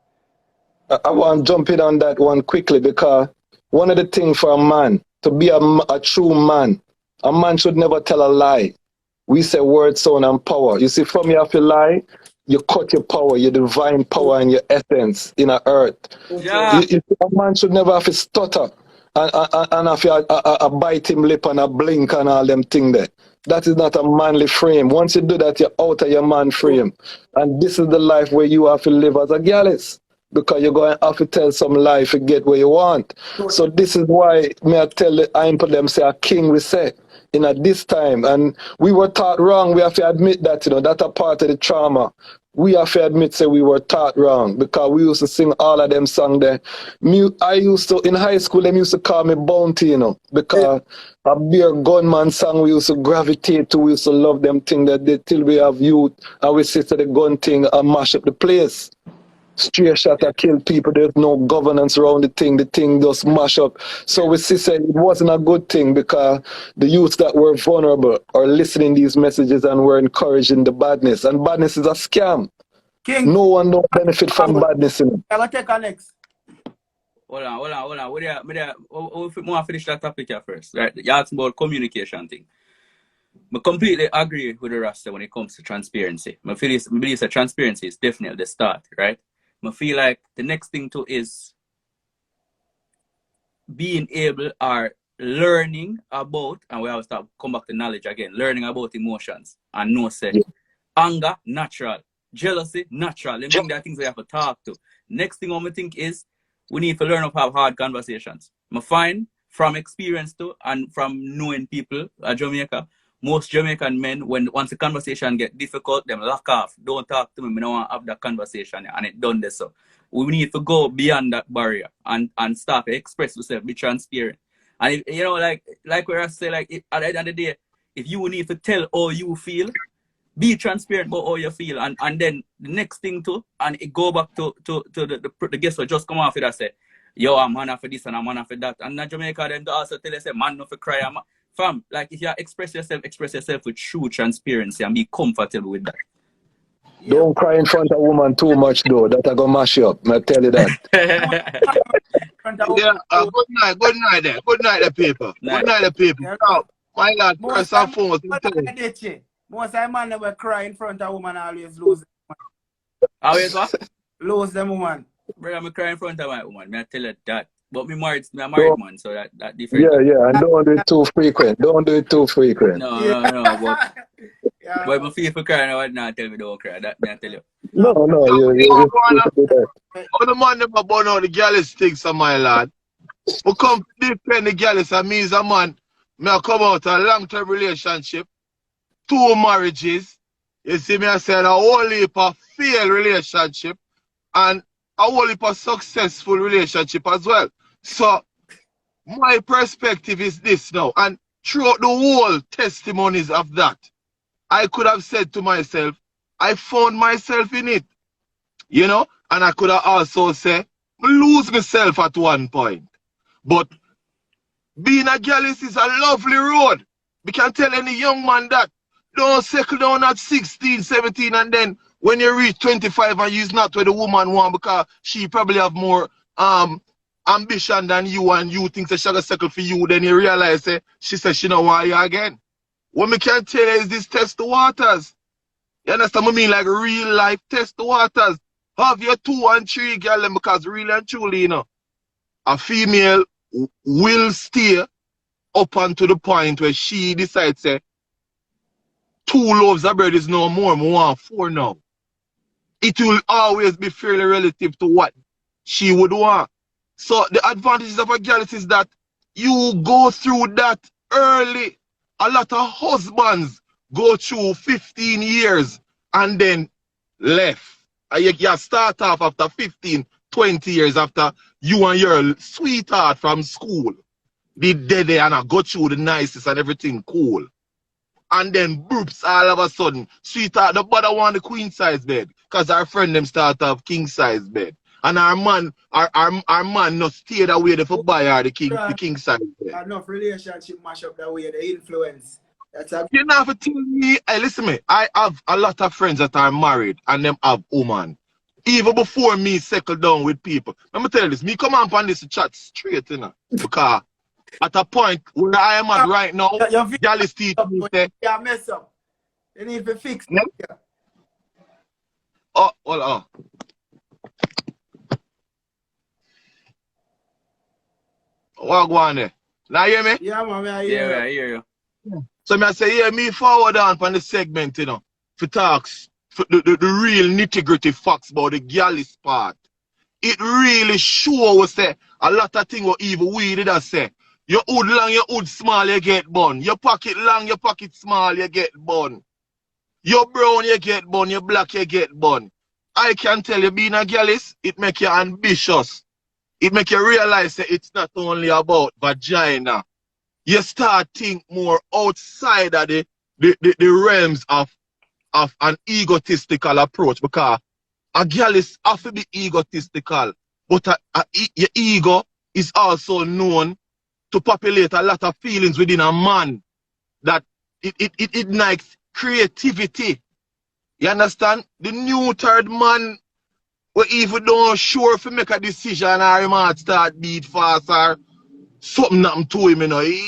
I want to jump in on that one quickly because one of the things for a man, to be a true man, a man should never tell a lie. We say word, sound, and power. You see, from you have to lie, you cut your power, your divine power and your essence in the earth. Yeah. A man should never have to stutter and have to bite him lip and a blink and all them things there. That is not a manly frame. Once you do that, you're out of your man frame. And this is the life where you have to live as a Gyalis. Because you're going to have to tell some lie to get where you want. So this is why me I tell the imple them say a king we say in at this time. And we were taught wrong. We have to admit that, you know, that's a part of the trauma. We have to admit say we were taught wrong because we used to sing all of them songs there. I used to, in high school, them used to call me Bounty, you know, because a beer gunman song we used to gravitate to. We used to love them thing that they till we have youth and we sit to the gun thing and mash up the place. Straight shot that kill people. There's no governance around the thing just mash up. So we see say it wasn't a good thing because the youths that were vulnerable are listening these messages and were encouraging the badness. And badness is a scam. King. No one don't benefit from badness in it. I will take our next. Hold on. We want to finish that topic here first. Right? You asked about communication thing. I completely agree with the Rasta when it comes to transparency. I believe that transparency is definitely the start, right? I feel like the next thing too is being able or learning about, and we always come back to knowledge again, learning about emotions and know say anger, natural, jealousy, natural. Them things are things we have to talk to. Next thing I think is we need to learn how to have hard conversations. I find from experience too and from knowing people at Jamaica, most Jamaican men, once the conversation get difficult, them lock off. Don't talk to me. I don't want to have that conversation. And it done this. So we need to go beyond that barrier and start to express yourself, be transparent. And if, you know, like where I say, like at the end of the day, if you need to tell how you feel, be transparent about how you feel. And then the next thing too, and it go back to the guest who just come off it and say, yo, I'm man for this and I'm man for that. And in Jamaica, them also tell us, man, no for cry. Fam, like if you express yourself with true transparency and be comfortable with that. Yeah. Don't cry in front of woman too much though. That I gonna mash you up. I tell you that. Yeah, good night there. Good night there, people. Night. Good night there, people. Yeah. Now, my lad, Most first and foremost, of man never cry in front of woman always lose Always what? lose them woman. Brother, I'm crying in front of my woman. I tell her that. But me married man, so that different. Yeah, and don't do it too frequent. Don't do it too frequent. No, but Yeah. but if I feel for crying, I would not tell me don't cry. That me I tell you. No, you all the man never burn out the Gyalis things, my lad. We come to defend the Gyalis, and me as a man, me I come out a long-term relationship, 2 marriages. You see me, I said a whole heap of failed relationship and a whole heap of successful relationship as well. So my perspective is this now, and throughout the whole testimonies of that, I could have said to myself, I found myself in it, you know, and I could have also said, lose myself at one point. But being a Gyalis is a lovely road. We can tell any young man that. Don't settle down at 16, 17, and then when you reach 25 and you's not where the woman want because she probably have more ambition than you and you think that she gonna settle for you, then you realize she says she don't want you again. What me can tell you is this test the waters. You understand what I mean? Like real life test the waters. Have your 2 and 3 girl because really and truly, you know, a female will stay up until the point where she decides 2 loaves of bread is no more, I want 4 now. It will always be fairly relative to what she would want. So the advantages of a girl is that you go through that early. A lot of husbands go through 15 years and then left. And you start off after 15, 20 years after you and your sweetheart from school did dead and I go through the nicest and everything cool. And then boops all of a sudden, sweetheart, the brother want the queen size bed because our friend them start off king size bed. And our man not stayed away there for buy her the king size bed. Enough relationship mash up that way, the influence. That's a You know, to tell me, hey, listen me, I have a lot of friends that are married and them have woman. Even before me settle down with people. Let me tell you this, me come on this chat straight, you know, because at a point where I am at right now, Gyalis teach me say, yeah, mess up. You need to fix no? it. Yeah. Oh, hold on. What go on there? Now you hear me? Yeah, man, I Yeah, I hear you. So I say, yeah, me forward on the segment, you know, for talks, for the real nitty-gritty facts about the Gyalis part. It really sure was say a lot of things what even we did say. Your hood long, your hood small, you get bun. Your pocket long, your pocket small, you get bun. Your brown, you get bun. Your black, you get bun. I can tell you, being a Gyalis, it make you ambitious. It make you realize that it's not only about vagina. You start think more outside of the realms of an egotistical approach because a Gyalis have to be egotistical, but your ego is also known to populate a lot of feelings within a man that it ignites creativity. You understand? The new third man, we even don't sure if he make a decision or he might start beat fast or something happened to him, you know. You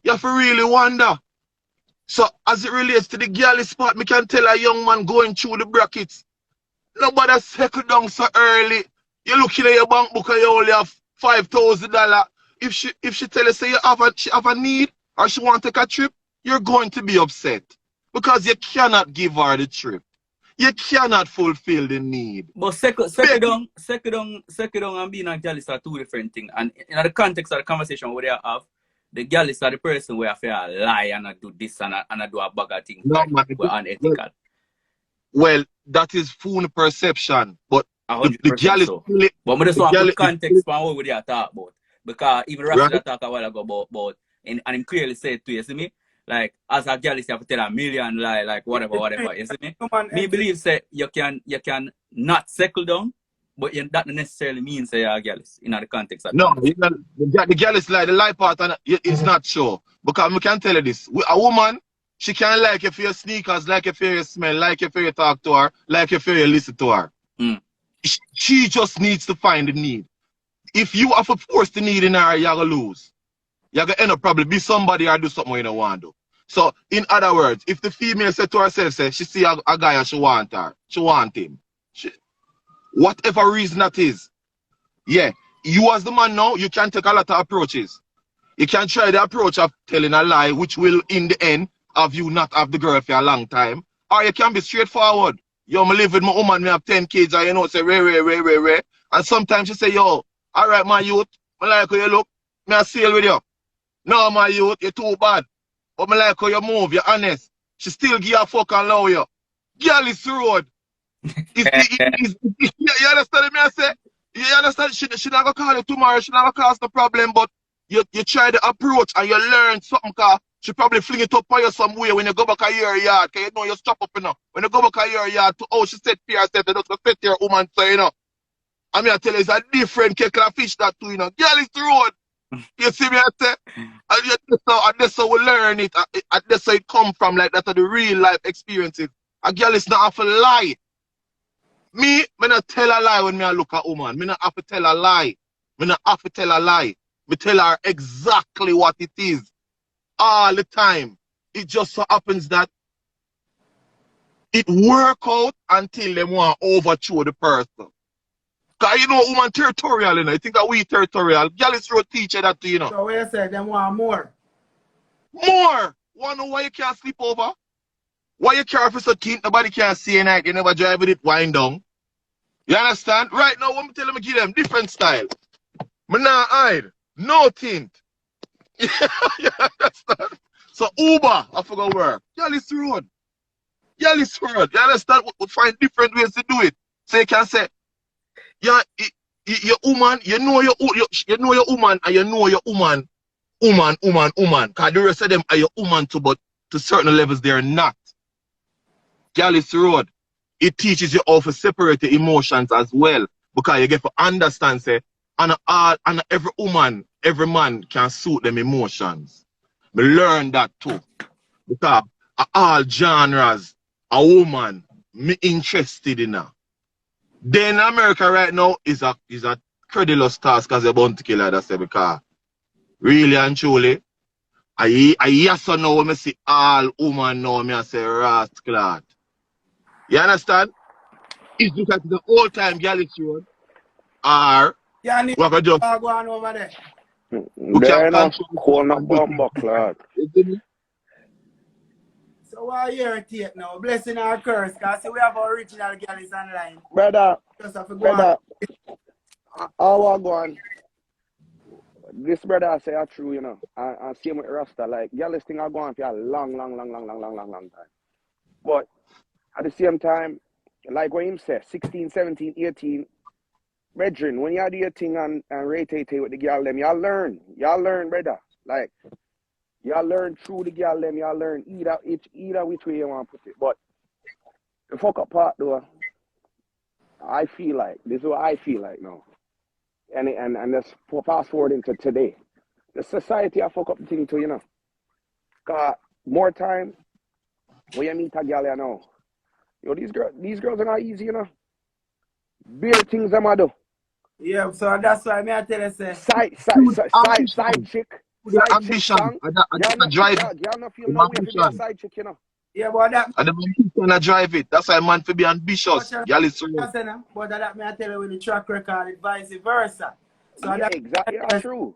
have to really wonder. So as it relates to the Gyalis part, me can tell a young man going through the brackets, nobody settle down so early. You're looking at your bank book and you only have $5,000. If she tell you say she have a need or she want to take a trip, you're going to be upset because you cannot give her the trip. You cannot fulfill the need. But second down and being a Gyalis are 2 different things. And in the context of the conversation where they have, the Gyalis are the person where I feel lie and I do this and I do a bag of things No, man, were unethical. Well, that is full perception, but the Gyalis. So. But I just want to put context for what they are talking about. Because even Rashida talked a while ago about and he clearly said to you, see me? Like as a Gyalis, you have to tell a million lie, like whatever, you see me? Me believe say you can not settle down But that not necessarily means they are Gyalis in the context of No, things. you know, the girl is like the lie part, and it's not sure. Because we can tell you this: a woman, she can like you for your sneakers, like you for your smell, like you for your talk to her, like you for your listen to her. She just needs to find the need. If you have to force the need in her, you're gonna lose. You're gonna end up probably be somebody or do something you don't want to do. So, in other words, if the female said to herself, say she see a guy and she want her, she want him, whatever reason that is, yeah, you as the man now, you can take a lot of approaches. You can try the approach of telling a lie, which will, in the end, have you not have the girl for a long time. Or you can be straightforward. Yo, I live with my woman, me have 10 kids, and you know, say, Ray. And sometimes you say, yo, all right, my youth, I like how you look, me I sail with you. No, my youth, you're too bad. But I like how you move, you're honest. She still give a fuck and love you. Gyalis road. You understand me? I say, you understand? She not gonna call you tomorrow, she not gonna cause no problem, but you try the approach and you learn something, cause she probably fling it up for you somewhere when you go back a your yard, cause you know you strap up, you know. When you go back a your yard to she said to herself, you just go set your woman, so you know. I mean, I tell you, it's a different kettle of fish that too, you know. Girl, it's the road. You see me, I say? And that's how we learn it. And that's how it come from, like, that are the real life experiences. A girl is not have to lie. Me not tell a lie when I look at a woman. Me not have to tell a lie. Me not have to tell a lie. Me tell her exactly what it is. All the time. It just so happens that it work out until they want to overthrow the person. Because you know, woman territorial, you know. You think that we territorial. Gyalis road teacher that too, you know. So what you say, them want more? More! Want to know why you can't sleep over? Why you care for so tint, nobody can see a night, you never drive with it wind down. You understand? Right now, what me tell them, give them different style. Me not hide. No tint. You understand? So Uber, I forgot where. Gyalis road. Gyalis road. You understand? We find different ways to do it. So you can say, yeah, your woman, you know your woman, and you know your woman. Because the rest of them are your woman too, but to certain levels they're not. Gyalis road, it teaches you how to separate the emotions as well. Because you get to understand, say, and every woman, every man can suit them emotions. We learn that too. Because all genres, a woman, me interested in her. Then America right now is a credulous task as a bounty killer, that's it, because really and truly, I yes or no when I see all women now, me I say rascal. You understand? It's because the old time Gyalis road are Yeah, what I just go on over there. we There can enough control corner and do bumper clock. things. So what you take now? Blessing or curse? Because we have original Gyalis online. Brother, Just have to go brother, on. I go on. This brother I say are true, you know. And same with Rasta. Like, Gyalis thing I go on for a long time. But at the same time, like what him said, 16, 17, 18, brethren, when you do your thing and rotate with the girl them, y'all learn. Y'all learn, brother. Like, y'all learn through the girl them, y'all learn either which way you want to put it. But the fuck up part though, I feel like, this is what I feel like now. And let's fast forward into today. The society I fuck up the thing too, you know. Cause more time when you meet a girl, you know. Yo, these girls are not easy, you know. Bare things them I do. Yeah, so that's why I tell you, say. Side chick Ambition. song. I drive Y'all not feel no way to be a side chick, you know. Yeah, but that. And the man can drive it. That's why man to be ambitious. Gyalis road. But that may I tell you with the track record, it vice versa. So yeah, that, exactly, that's true.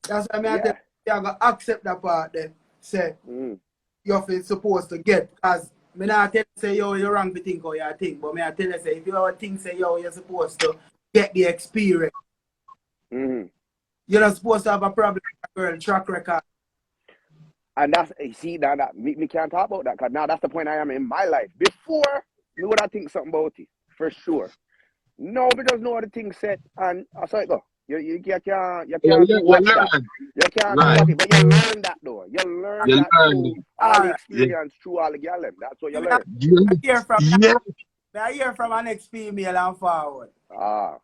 That's why I tell you, you got to accept that part then. Say, you're supposed to get. Because I not tell you, say, yo, you're wrong to think how you think. But I tell you, say, if you think, say, yo, you're supposed to get the experience. You're not supposed to have a problem with a girl track record. And that's, see, that me can't talk about that, because now that's the point I am in my life. Before, me would I think something about it, for sure. No, because no other thing said, and I saw it go. You can't watch that. You can't watch it, but you learn that though. You learn that through all the experience, through all the gallon. That's what you learn. Yeah. I hear from an next female and forward. Ah.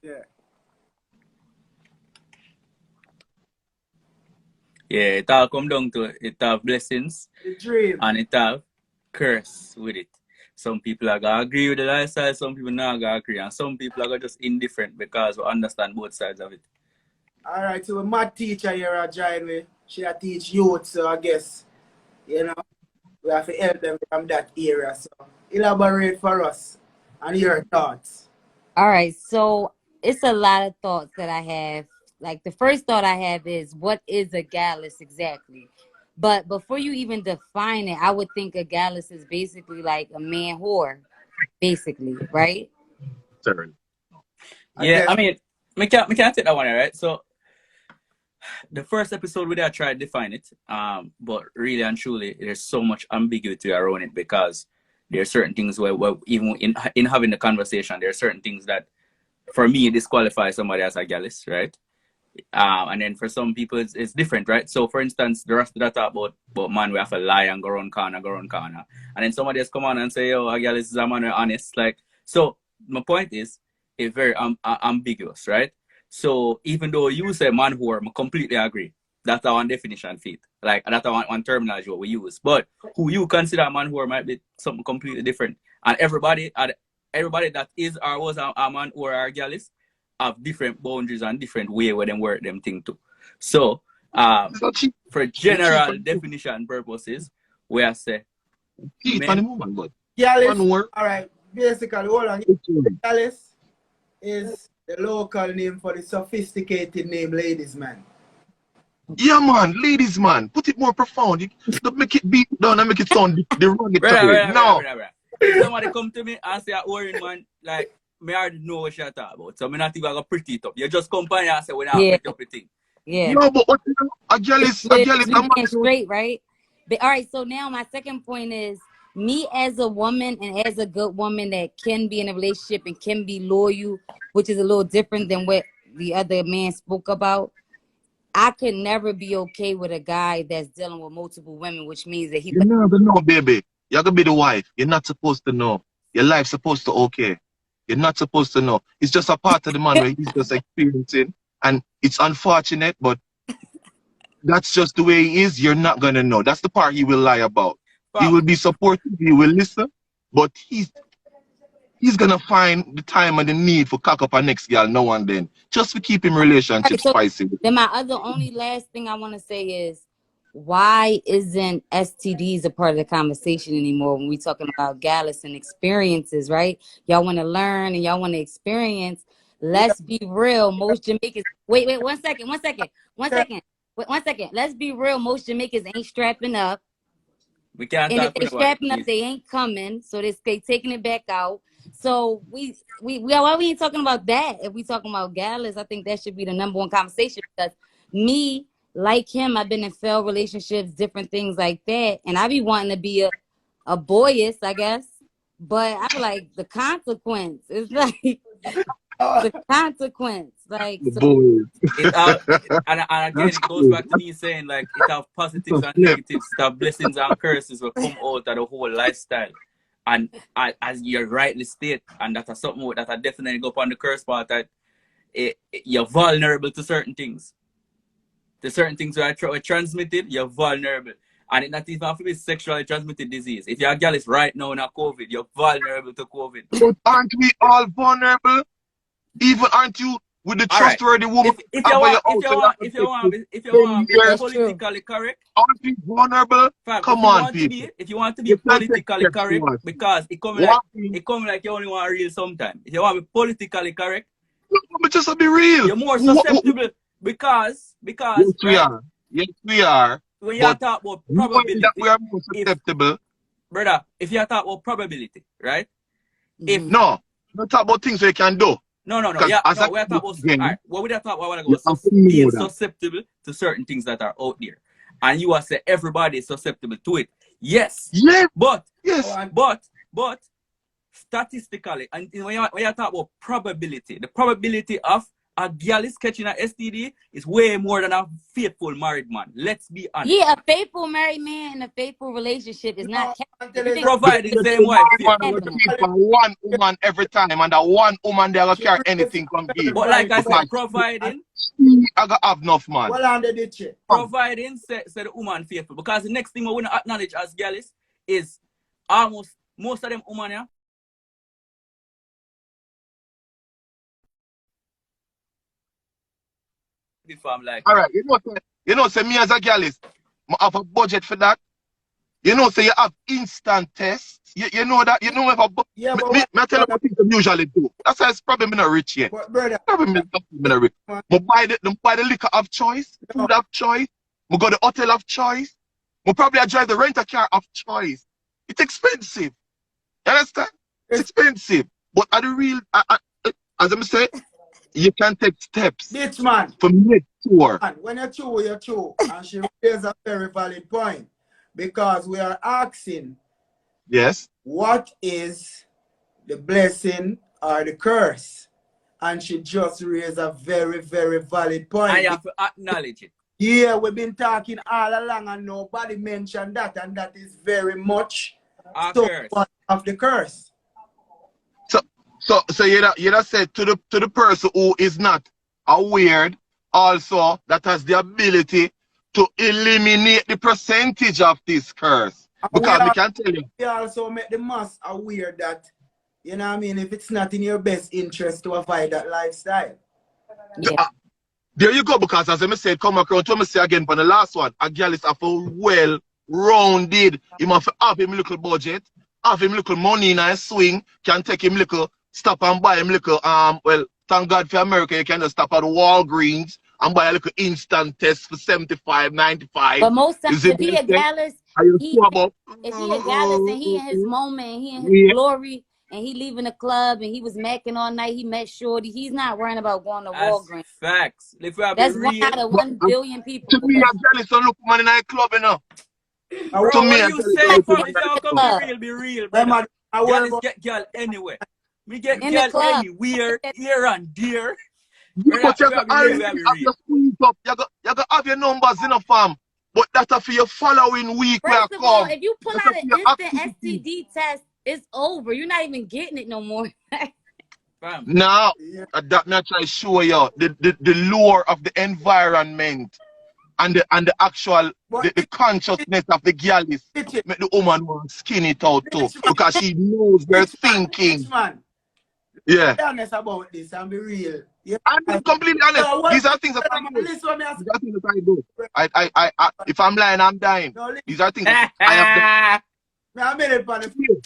Yeah. Yeah, it all come down to it have blessings The dream. and it have curse with it. Some people are gonna agree with the lifestyle, some people not gonna agree, and some people are gonna just indifferent because we understand both sides of it. Alright, so a math teacher here at join me. She a teach youth, so I guess, you know, we have to help them from that area. So elaborate for us and your thoughts. All right, so it's a lot of thoughts that I have. Like the first thought I have is, what is a gallus exactly? But before you even define it, I would think a gallus is basically like a man whore, basically, right? Yeah, I mean, we can't take that one, right? So the first episode we did try to define it, but really and truly, there's so much ambiguity around it because there are certain things where even in having the conversation, there are certain things that, for me, disqualify somebody as a gallus, right? And then for some people, it's different, right? So, for instance, the rest of that talk about man, we have to lie and go around corner. And then somebody else come on and say, oh, a gallus is a man, we're honest. Like, so my point is, it's very ambiguous, right? So even though you say man whore, I completely agree. That's our definition fit. Like that's one terminology what we use. But who you consider man whore might be something completely different. And everybody that is or was a man or a gallus have different boundaries and different way where them work them thing too. So for general definition purposes, we are say Gyalis, all right, basically, hold on. Gyalis is the local name for the sophisticated name ladies man. Yeah, man, ladies man. Put it more profound. You don't make it beat down and make it sound the wrong way. No. Somebody come to me and say, "Orange man, like me already know what you're talking about, so I'm not even gonna pretty it up. You just come by and say when I pretty up the thing." Yeah. No, but what a Gyalis, being straight, right? But all right, so now my second point is, me as a woman and as a good woman that can be in a relationship and can be loyal, which is a little different than what the other man spoke about. I could never be okay with a guy that's dealing with multiple women, which means that he. You never know, baby. You're gonna be the wife. You're not supposed to know. Your life's supposed to okay. You're not supposed to know. It's just a part of the man where he's just experiencing, and it's unfortunate, but that's just the way he is. You're not gonna know. That's the part he will lie about. He will be supportive. He will listen, but he's gonna find the time and the need for cock up our next girl now and then, just to keep him relationship spicy. Then my only last thing I want to say is, why isn't STDs a part of the conversation anymore when we're talking about gallus and experiences, right? Y'all want to learn and y'all want to experience. Let's be real. Most Jamaicans. Wait, 1 second. Let's be real. Most Jamaicans ain't strapping up. We can't. And if they're strapping up, they ain't coming. So they taking it back out. So why we ain't talking about that? If we talking about gallus, I think that should be the number one conversation, because me, like him, I've been in failed relationships, different things like that, and I be wanting to be a boyist, I guess, but I be like, the consequence is like the consequence, like so. And again, it goes back to me saying, like, it have positives and negatives, it have blessings and curses will come out of the whole lifestyle. And as you rightly state, and that's something that I definitely go upon the curse part, that you're vulnerable to certain things. The certain things that are transmitted, you're vulnerable. And it not even have to be sexually transmitted disease. If you're a Gyalis right now in a COVID, you're vulnerable to COVID. But aren't we all vulnerable? Even aren't you with the trustworthy woman? If you want to be politically correct, aren't we vulnerable? Come on, people. If you want to be politically correct, because it come like you only want real sometimes. If you want to be politically correct, but just to be real, you're more susceptible because yes, we are. Yes, we are. When you talk about probability, that we are more susceptible. Brother, if you talk about probability, right? If no, don't talk about things we can do. No. Yeah, no, we're talking about. All right, what we talk about being susceptible to certain things that are out there, and you are say everybody is susceptible to it. Yes. But statistically, and when you talk about probability, the probability of a girl is catching a STD is way more than a faithful married man. Let's be honest. Yeah, a faithful married man in a faithful relationship is not providing same wife. Man will cheat for one woman every time, and that one woman they will care anything from give. But like I said, providing, I got have enough man. Providing say the woman faithful. Because the next thing we want to acknowledge as Gyalis is almost most of them women here. Like, all right, say me as a Gyalis, I have a budget for that. You know, say you have instant tests. You know that. You know if I tell you what people usually do. That's why it's probably not rich yet. Brother, probably not rich. But buy the liquor of choice, food of choice. We go to the hotel of choice. We probably drive the rental car of choice. It's expensive. You understand? It's expensive. But at the real, as I'm saying, you can take steps. Ditch man. For me, sure. When you're true, you're true. And she raises a very valid point. Because we are asking, yes, what is the blessing or the curse? And she just raised a very, very valid point. I have to acknowledge it. Yeah, we've been talking all along and nobody mentioned that, and that is very much of the curse. So you said to the person who is not aware also that has the ability to eliminate the percentage of this curse. Because we can tell you. We also make the mass aware that, you know what I mean, if it's not in your best interest to avoid that lifestyle. Yeah. There you go, because as I said, come across to me say again for the last one, a girl is a well-rounded. He must have him little budget, have him little money in a swing, can take him little, stop and buy him little, well, thank God for America, you can just stop at Walgreens and buy a little instant test for 75, 95. But most times, if he a Gyalis, if he a Gyalis and he in his moment, and he in his glory, and he leaving the club, and he was macking all night, he met Shorty, he's not worrying about going to Walgreens. Facts. That's one out of 1 billion people. To me, a Gyalis don't look man in a club, you know. Bro, to me, you say, if y'all come be real, brother. Gyalis get girl anyway. Me get girl anywhere, here and there. But you got have your numbers in a farm, but that's for your following week. First of all, if you pull out an instant STD test, it's over. You're not even getting it no more. Now, that me I try to show you the lure of the environment and the actual the consciousness of the Gyalis make the woman want to skin it out too, because she knows they're thinking. Yeah. Be honest about this and be real. Yeah. I'm completely honest. These are things that I do. These are things that I do. If I'm lying, I'm dying. These are things that I have done. I made it for the few.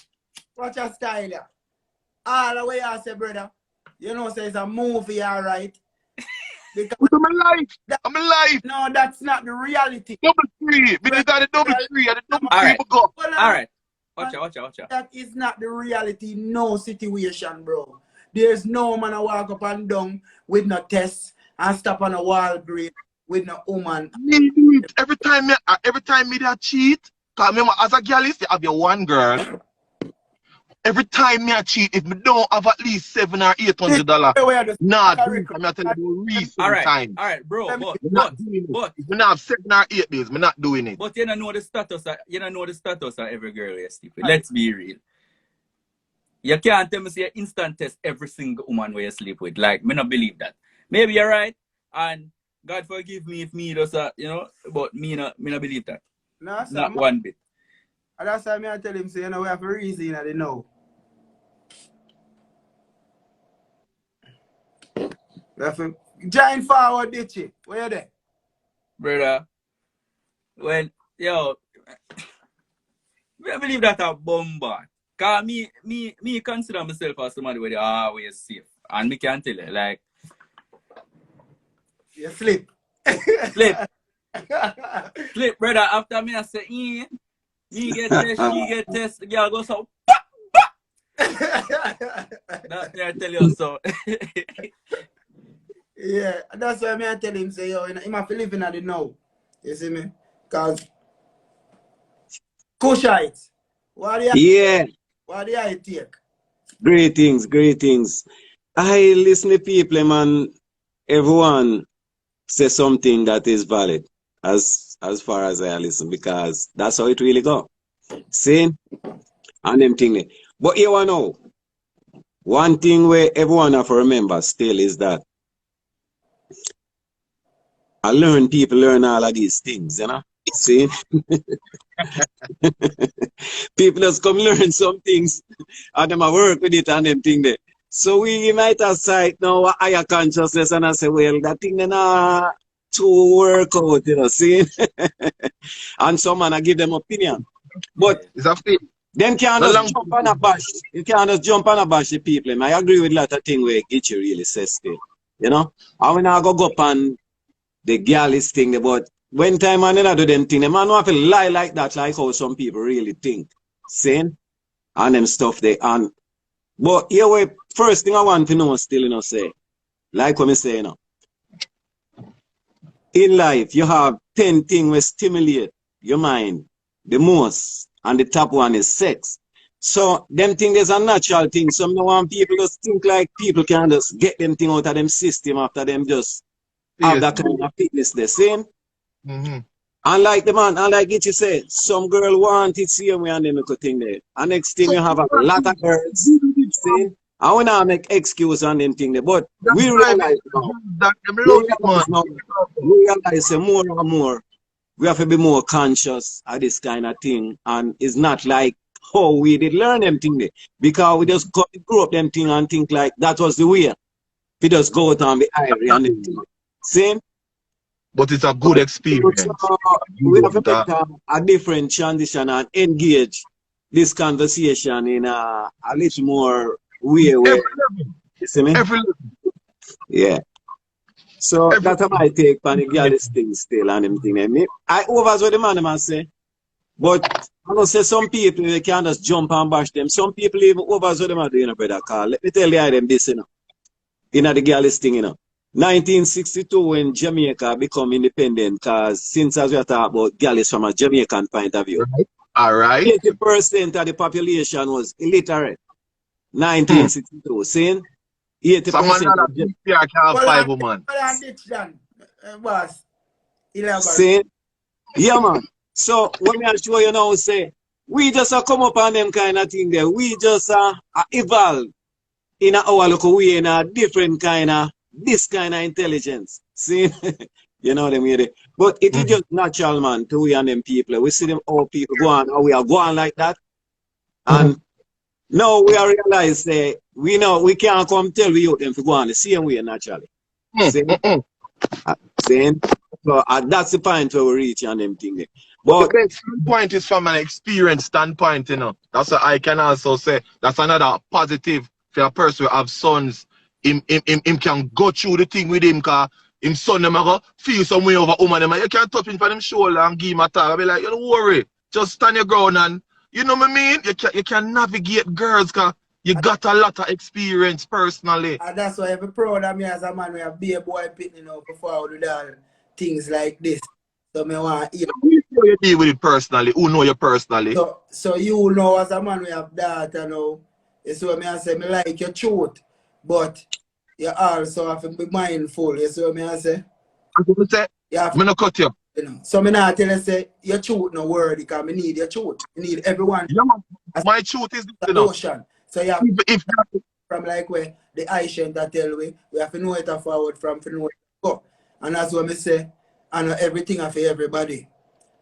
Watch your style here. All the way I say, brother, you know, say it's a movie, all right? Because I'm alive. I'm alive. No, that's not the reality. Double three. Because the double three. The double three go. All right. Watch out. That is not the reality, no situation, bro. There's no man I walk up and down with no test and stop on a Walgreens with no woman. Every time me that cheat, because remember as a Gyalis, you have your one girl. Every time me I cheat, if me don't have at least $700 or $800, nah, I'm telling you recent time. All right, bro. But if me not have 7 or 8 days, me not doing it. But you don't know the status. You don't know the status of every girl you sleep with. Let's be real. You can't tell me say instant test every single woman where you sleep with. Like, me not believe that. Maybe you're right, and God forgive me if me does that, you know. But me not believe that. No, sir, not one bit. And that's why I tell him, say, you know, we have a reason that they know. We have to join forward, Ditchy. Where you there? Brother, when, yo, I believe that a bomber. Because me consider myself as somebody where they are always safe. And me can tell you, like... You sleep. Sleep, brother. After me, I say, me get test, she get test, the girl goes so, That I tell you so. Yeah, that's why I tell him, say, yo, he must live in the now. You see me? Because Kushites, what do you take? Greetings. I listen to people, man. everyone say something that is valid as far as I listen, because that's how it really go. See? And them thing there. But here I know. One thing where everyone have to remember still is that people learn all of these things, you know? See? People just come learn some things and them a work with it and them thing there. So we might have sight now a higher consciousness and I say, well, that thing then to work out, you know, see? And some man I give them opinion. But them can't just jump on a bash. You can't just jump on a bash the people. I agree with a lot of things where Gitchy really says still. You know? And when I go up on the Gyalis thing, but when time and another them thing, the man don't have to lie like that, like how some people really think. Saying? And them stuff they and but here we first thing I want to know still, you know, say, like what I say, you know. In life, you have 10 things that stimulate your mind the most, and the top one is sex. So, them things there's a natural thing. Some no one people just think like people can just get them thing out of them system after them just have that kind of fitness they're saying. And like the man, and like it you say, some girl want it same way and them could thing there. And next thing you have a lot of girls saying, I want to make excuse on them thing there. But we realize now, we realize more and more, we have to be more conscious of this kind of thing. And it's not like how we did learn them thing there. Because we just grew up them thing and think like that was the way. We just go out and be irie and them thing. Same? But it's a good experience. We have to make a different transition and engage this conversation in a little more way. You see me? Yeah. So that's my take on the Gyalis thing still and everything. I over what the man must say. But I don't say some people they can't just jump and bash them. Some people even over what them are doing, brother Carl. Let me tell you them this, you know. In the Gyalis thing, you know. 1962 when Jamaica become independent, because since as we are talking about Gyalis from a Jamaican point of view. All right. 80% of the population was illiterate. 1962. Saying 80% of saying, yeah man. So when I show you now say, we just come up on them kind of thing there. We just evolve in our local way in a different kind of this kind of intelligence. See? You know what I mean? But it is just natural, man, to we and them people. We see them all people go on, how we are going like that. And now we are realize we know we can't come tell we out them to go on the same way naturally. See? So that's the point where we reach on them thing. But the point is from an experience standpoint, you know. That's what I can also say. That's another positive for a person who have sons. Him can go through the thing with him, because him son them go feel some way over woman them. You can't touch him for them shoulder and give him a tag. I be like, you don't worry. Just stand your ground and you know what I mean? You can navigate girls, because you got a lot of experience personally. And that's why I'm proud of me as a man. We have be a boy picking up before we do all things like this. So me want to hear. Who know you deal with it personally? Who know you personally? So you know as a man we have that, you know. So me I say me like your truth. But you also have to be mindful. You see what I say? You have to, not cut you. You know. So I not tell you say your truth no word because I need your truth. I need everyone. Yeah, my truth is the ocean. So you have if from like where the Aisha that tell we have to know it forward from to know it go. And that's what I say. I know everything for everybody.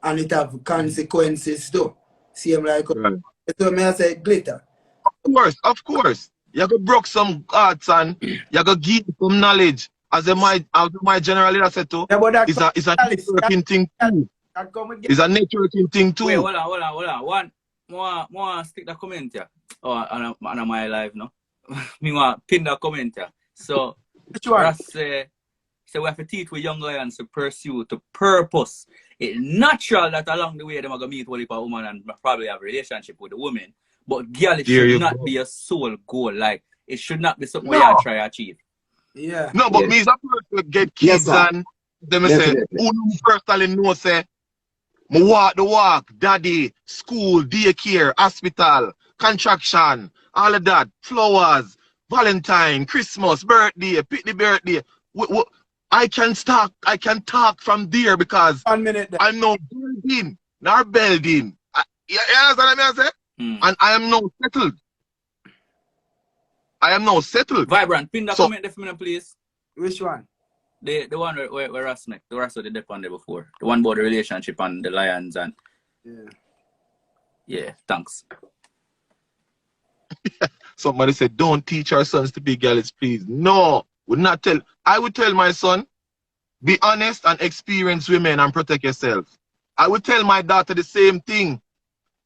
And it have consequences too. Same like right. So I say glitter. Of course. You go broke some arts and you go give some knowledge. As my generally said too, yeah, it's a networking thing too. It's a networking thing too. Wait, hold on. One stick the comment here. Oh, on my live no. Me want pin the comment here. So that's so we have to teach with young lions to pursue to purpose. It's natural that along the way they're gonna meet a woman and probably have a relationship with a woman. But girl, it should not be a sole goal. Like it should not be something where you try to achieve. Yeah. No, but me as a person get kids and them say who personally know say me walk the walk, daddy, school, daycare, hospital, contraction, all of that, flowers, Valentine, Christmas, birthday, pick the birthday. I can talk from there because 1 minute then. I'm no building, nor building. You understand what I say? And I am now settled. I am now settled. Vibrant, pin the So- comment there for me, please. Which one? The one where Ross make. The Ross of the dep on there before. The one about the relationship and the lions and yeah, thanks. Somebody said, don't teach our sons to be gyalis, please. No, would not tell. I would tell my son, be honest and experience women and protect yourself. I would tell my daughter the same thing.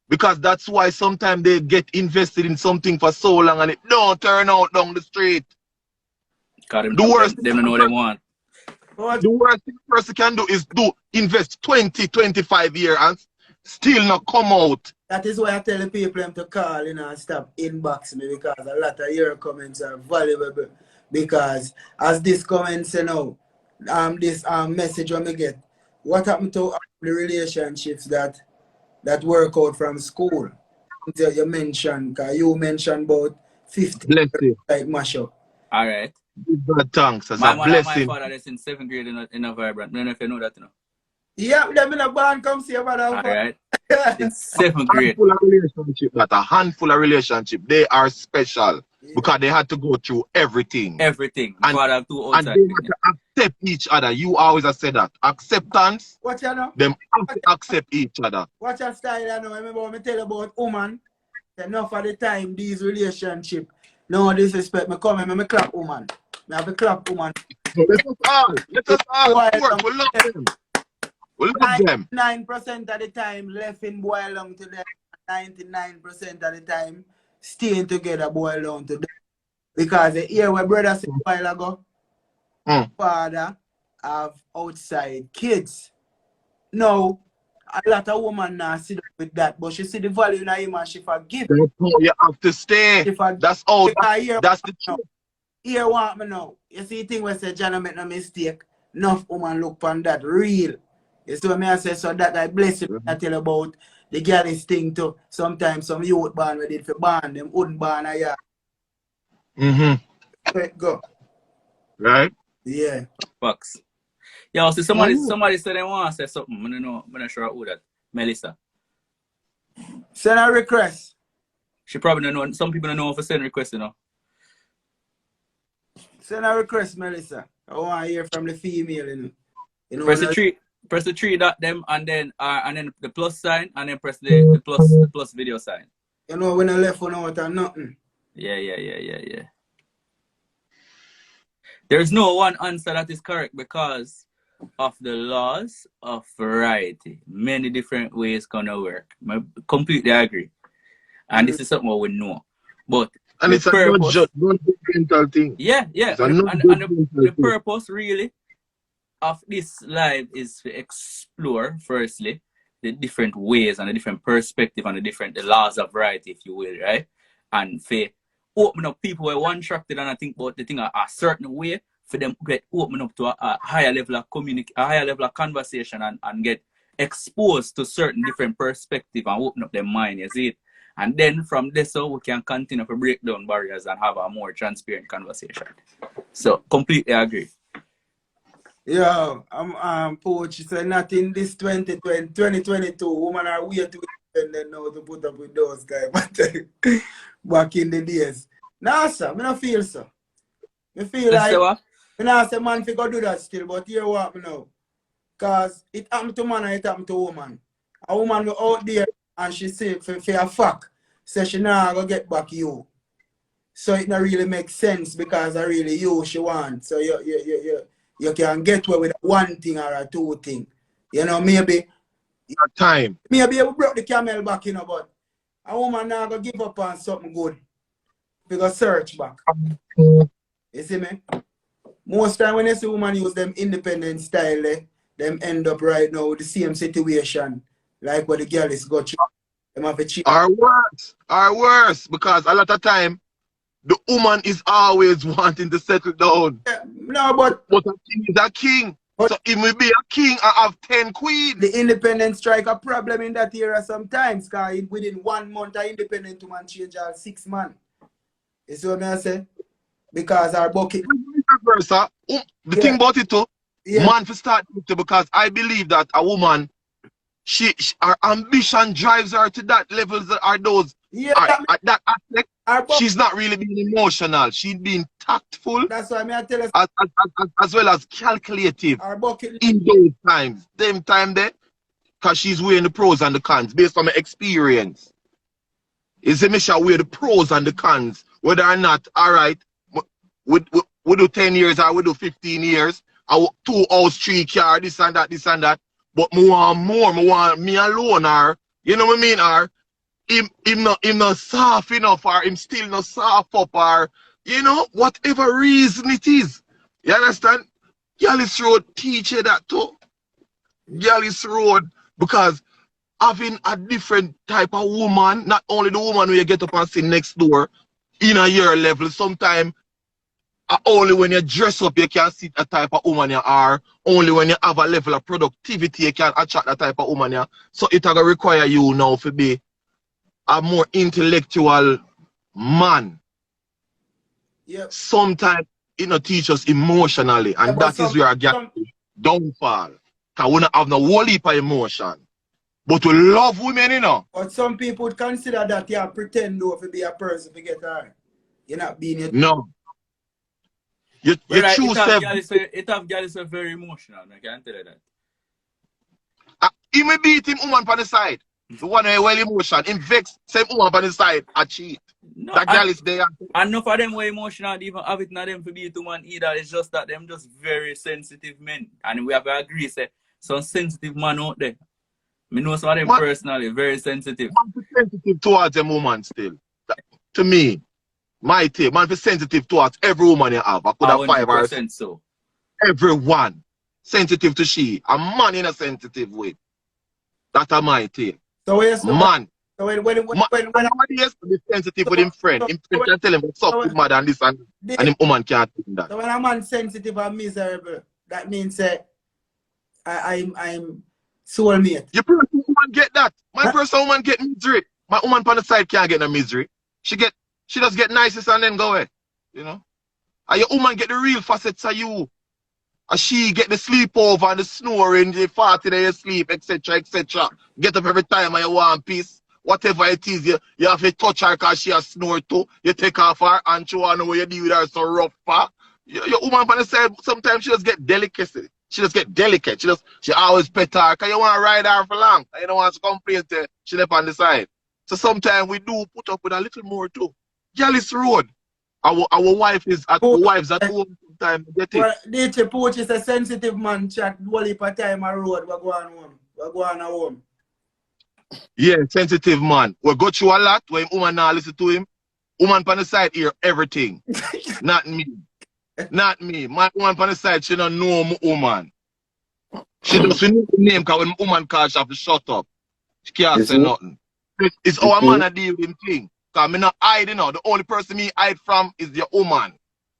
Because that's why sometimes they get invested in something for so long and it don't turn out down the street. The worst them know what they want. The worst thing a person can do is invest 20, 25 years and still not come out. That is why I tell the people them to call, and stop inbox me, because a lot of your comments are valuable. Because as this comments, this message when we get, what happened to the relationships that work out from school? You mentioned, because you mentioned about 50 like mashup. All right. God thanks. That's my a blessing. My father is in 7th grade in a Vibrant. I don't know if you know that, Yeah, them in a band come see about that. All right. In 7th grade. A handful of relationship. They are special because they had to go through everything. Everything. And they had to accept each other. You always have said that. Acceptance. What you know? Them have to accept each other. Watch your style, I know. Remember when I tell you about woman, enough of the time these relationships. No disrespect, me come and me clap woman. Me have to clap woman. Let us all work. We love them. We love them. 9% of the time left in boy along to them. 99% of the time staying together boy along to them. Because the year where brother said a while ago, father have outside kids. No, a lot of women now sit up with that, but she see the value in him and she forgive. You have to stay. That's all. That's the truth. Here want me now. You see the thing where say John make no mistake. Enough woman look on that real. You see what I say? So that I bless you. I tell about the Gyalis thing too. Sometimes some youth born with it for born, them wouldn't born a year. Go. Right? Yeah. Fucks. Yeah, so somebody said they want to say something. I don't know. I'm not sure who that. Melissa. Send a request. She probably don't know. Some people don't know if to send requests, Send a request, Melissa. I want to hear from the female, press the three dot them and then the plus sign and then press the plus video sign. You know when I left one out or nothing. Yeah. There's no one answer that is correct because of the laws of variety. Many different ways gonna work. I completely agree. And this is something we know. But and it's purpose, not judgmental thing. Yeah. And the purpose really of this live is to explore, firstly, the different ways and the different perspective and the laws of variety, if you will, right? And for open up people who are one-tracked and I think about the thing a certain way for them to get open up to a higher level of a higher level of conversation and get exposed to certain different perspective and open up their mind, you see it? And then from this we can continue to break down barriers and have a more transparent conversation. So completely agree. Yeah, I'm Poach said not in this 2022. Women are way too independent now to put up with those guys. But back in the days. Nah, sir, I don't feel so. I feel like I don't say man fi go do that still, but here what me now. Cause it happened to man and it happened to woman. A woman go out there and she say for a fact, say she nah go get back you. So it not really make sense because I really you she want. So you can get away with one thing or a two thing. You know, maybe time. Maybe you broke the camel back, but a woman now go give up on something good. Because search back. You see me? Most time when you see women use them independent style, them end up right now with the same situation like what the Gyalis got through. Them have a cheat. Are worse because a lot of time the woman is always wanting to settle down. Yeah, no, but a king is a king. So if we be a king, I have 10 queens. The independent strike a problem in that era sometimes, because within 1 month an independent woman change all 6 months. You see what I say? Because our bucket. versa. The thing about it too, man for start to, because I believe that a woman, her ambition drives her to that levels that are those at that aspect. She's not really being emotional. She's being tactful. That's why I tell us as well as calculative in those times. Them time there, because she's weighing the pros and the cons based on my experience. Is me shall weigh the pros and the cons, whether or not, all right, we do 10 years or we do 15 years, or 2 house, 3 car, this and that. But me want me alone, or you know what I mean, or him not soft enough, or him still not soft up, or you know, whatever reason it is. You understand? Gyalis Road teach you that too. Gyalis Road, because having a different type of woman, not only the woman where you get up and sit next door in a year level, sometimes only when you dress up you can see a type of woman you are, only when you have a level of productivity you can attract that type of woman you. So it will require you now to be a more intellectual man. Yep. Sometimes it not teach us emotionally, and that is where I get downfall. Because we don't have no whole heap of emotion. But we love women, you know. But some people would consider that you pretend though to be a person to get her. You're not being it. No. You right, choose it have Gyalis very emotional, I can't tell you that. He may beat him woman on the side. The one who well emotion. Him vex, same woman on the side, a cheat. No, that Gyalis there. And enough of them were emotional, even have it not them to beat woman either. It's just that them just very sensitive men. And we have to agree, say, some sensitive man out there. Me know some of them personally, very sensitive. Man be sensitive towards them woman still. To me, my take, man be sensitive towards every woman you have. I could have 5 or 6. So. Everyone sensitive to she. A man in a sensitive way. That's my take. So yes, man. So when somebody has to be sensitive with him friend. Him friend can tell him what's up with mother and this and him woman can't do that. So when a man sensitive and miserable, that means I'm soulmate. Your person woman get that. My person woman get misery. My woman on the side can't get no misery. She just get nicest and then go away. You know? And your woman get the real facets of you. And she get the sleepover and the snoring, the farting in your sleep, etc., etc. Get up every time and you want peace. Whatever it is, you have to touch her because she has snore too. You take off her and she want to know what you do with her so rough. Your woman on the side, sometimes she just get delicacy. She just get delicate. She always pet her because you want to ride her for long. And you don't want to complain to she left on the side. So sometimes we do put up with a little more too. Gyalis Road. Our wife is at wives at home sometimes. Well, DJ Pooch is a sensitive man, chat all heap of time on road. We're going home. Yeah, sensitive man. We go through a lot when woman now listen to him. Woman on the side hear everything. Not me. Not me. My woman on the side, she don't know my woman. She just know the name because when woman calls, she have to shut up. She can't say nothing. It's our man that deal with him thing. Because I'm not hiding now. The only person me hide from is your woman.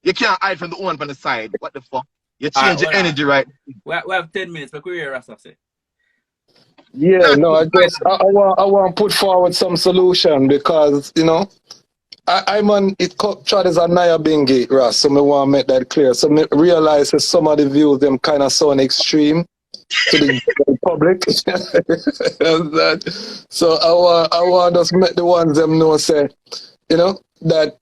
You can't hide from the woman on the side. What the fuck? You change your energy, right? We have 10 minutes. But we hear Rasta say. Yeah, no, I want to put forward some solution because, you know, I'm on it tried as a Naya Bingi, Ras, so I want to make that clear. So I realize that some of the views them kind of sound extreme to the public. So I want to make the ones them know, say, you know, that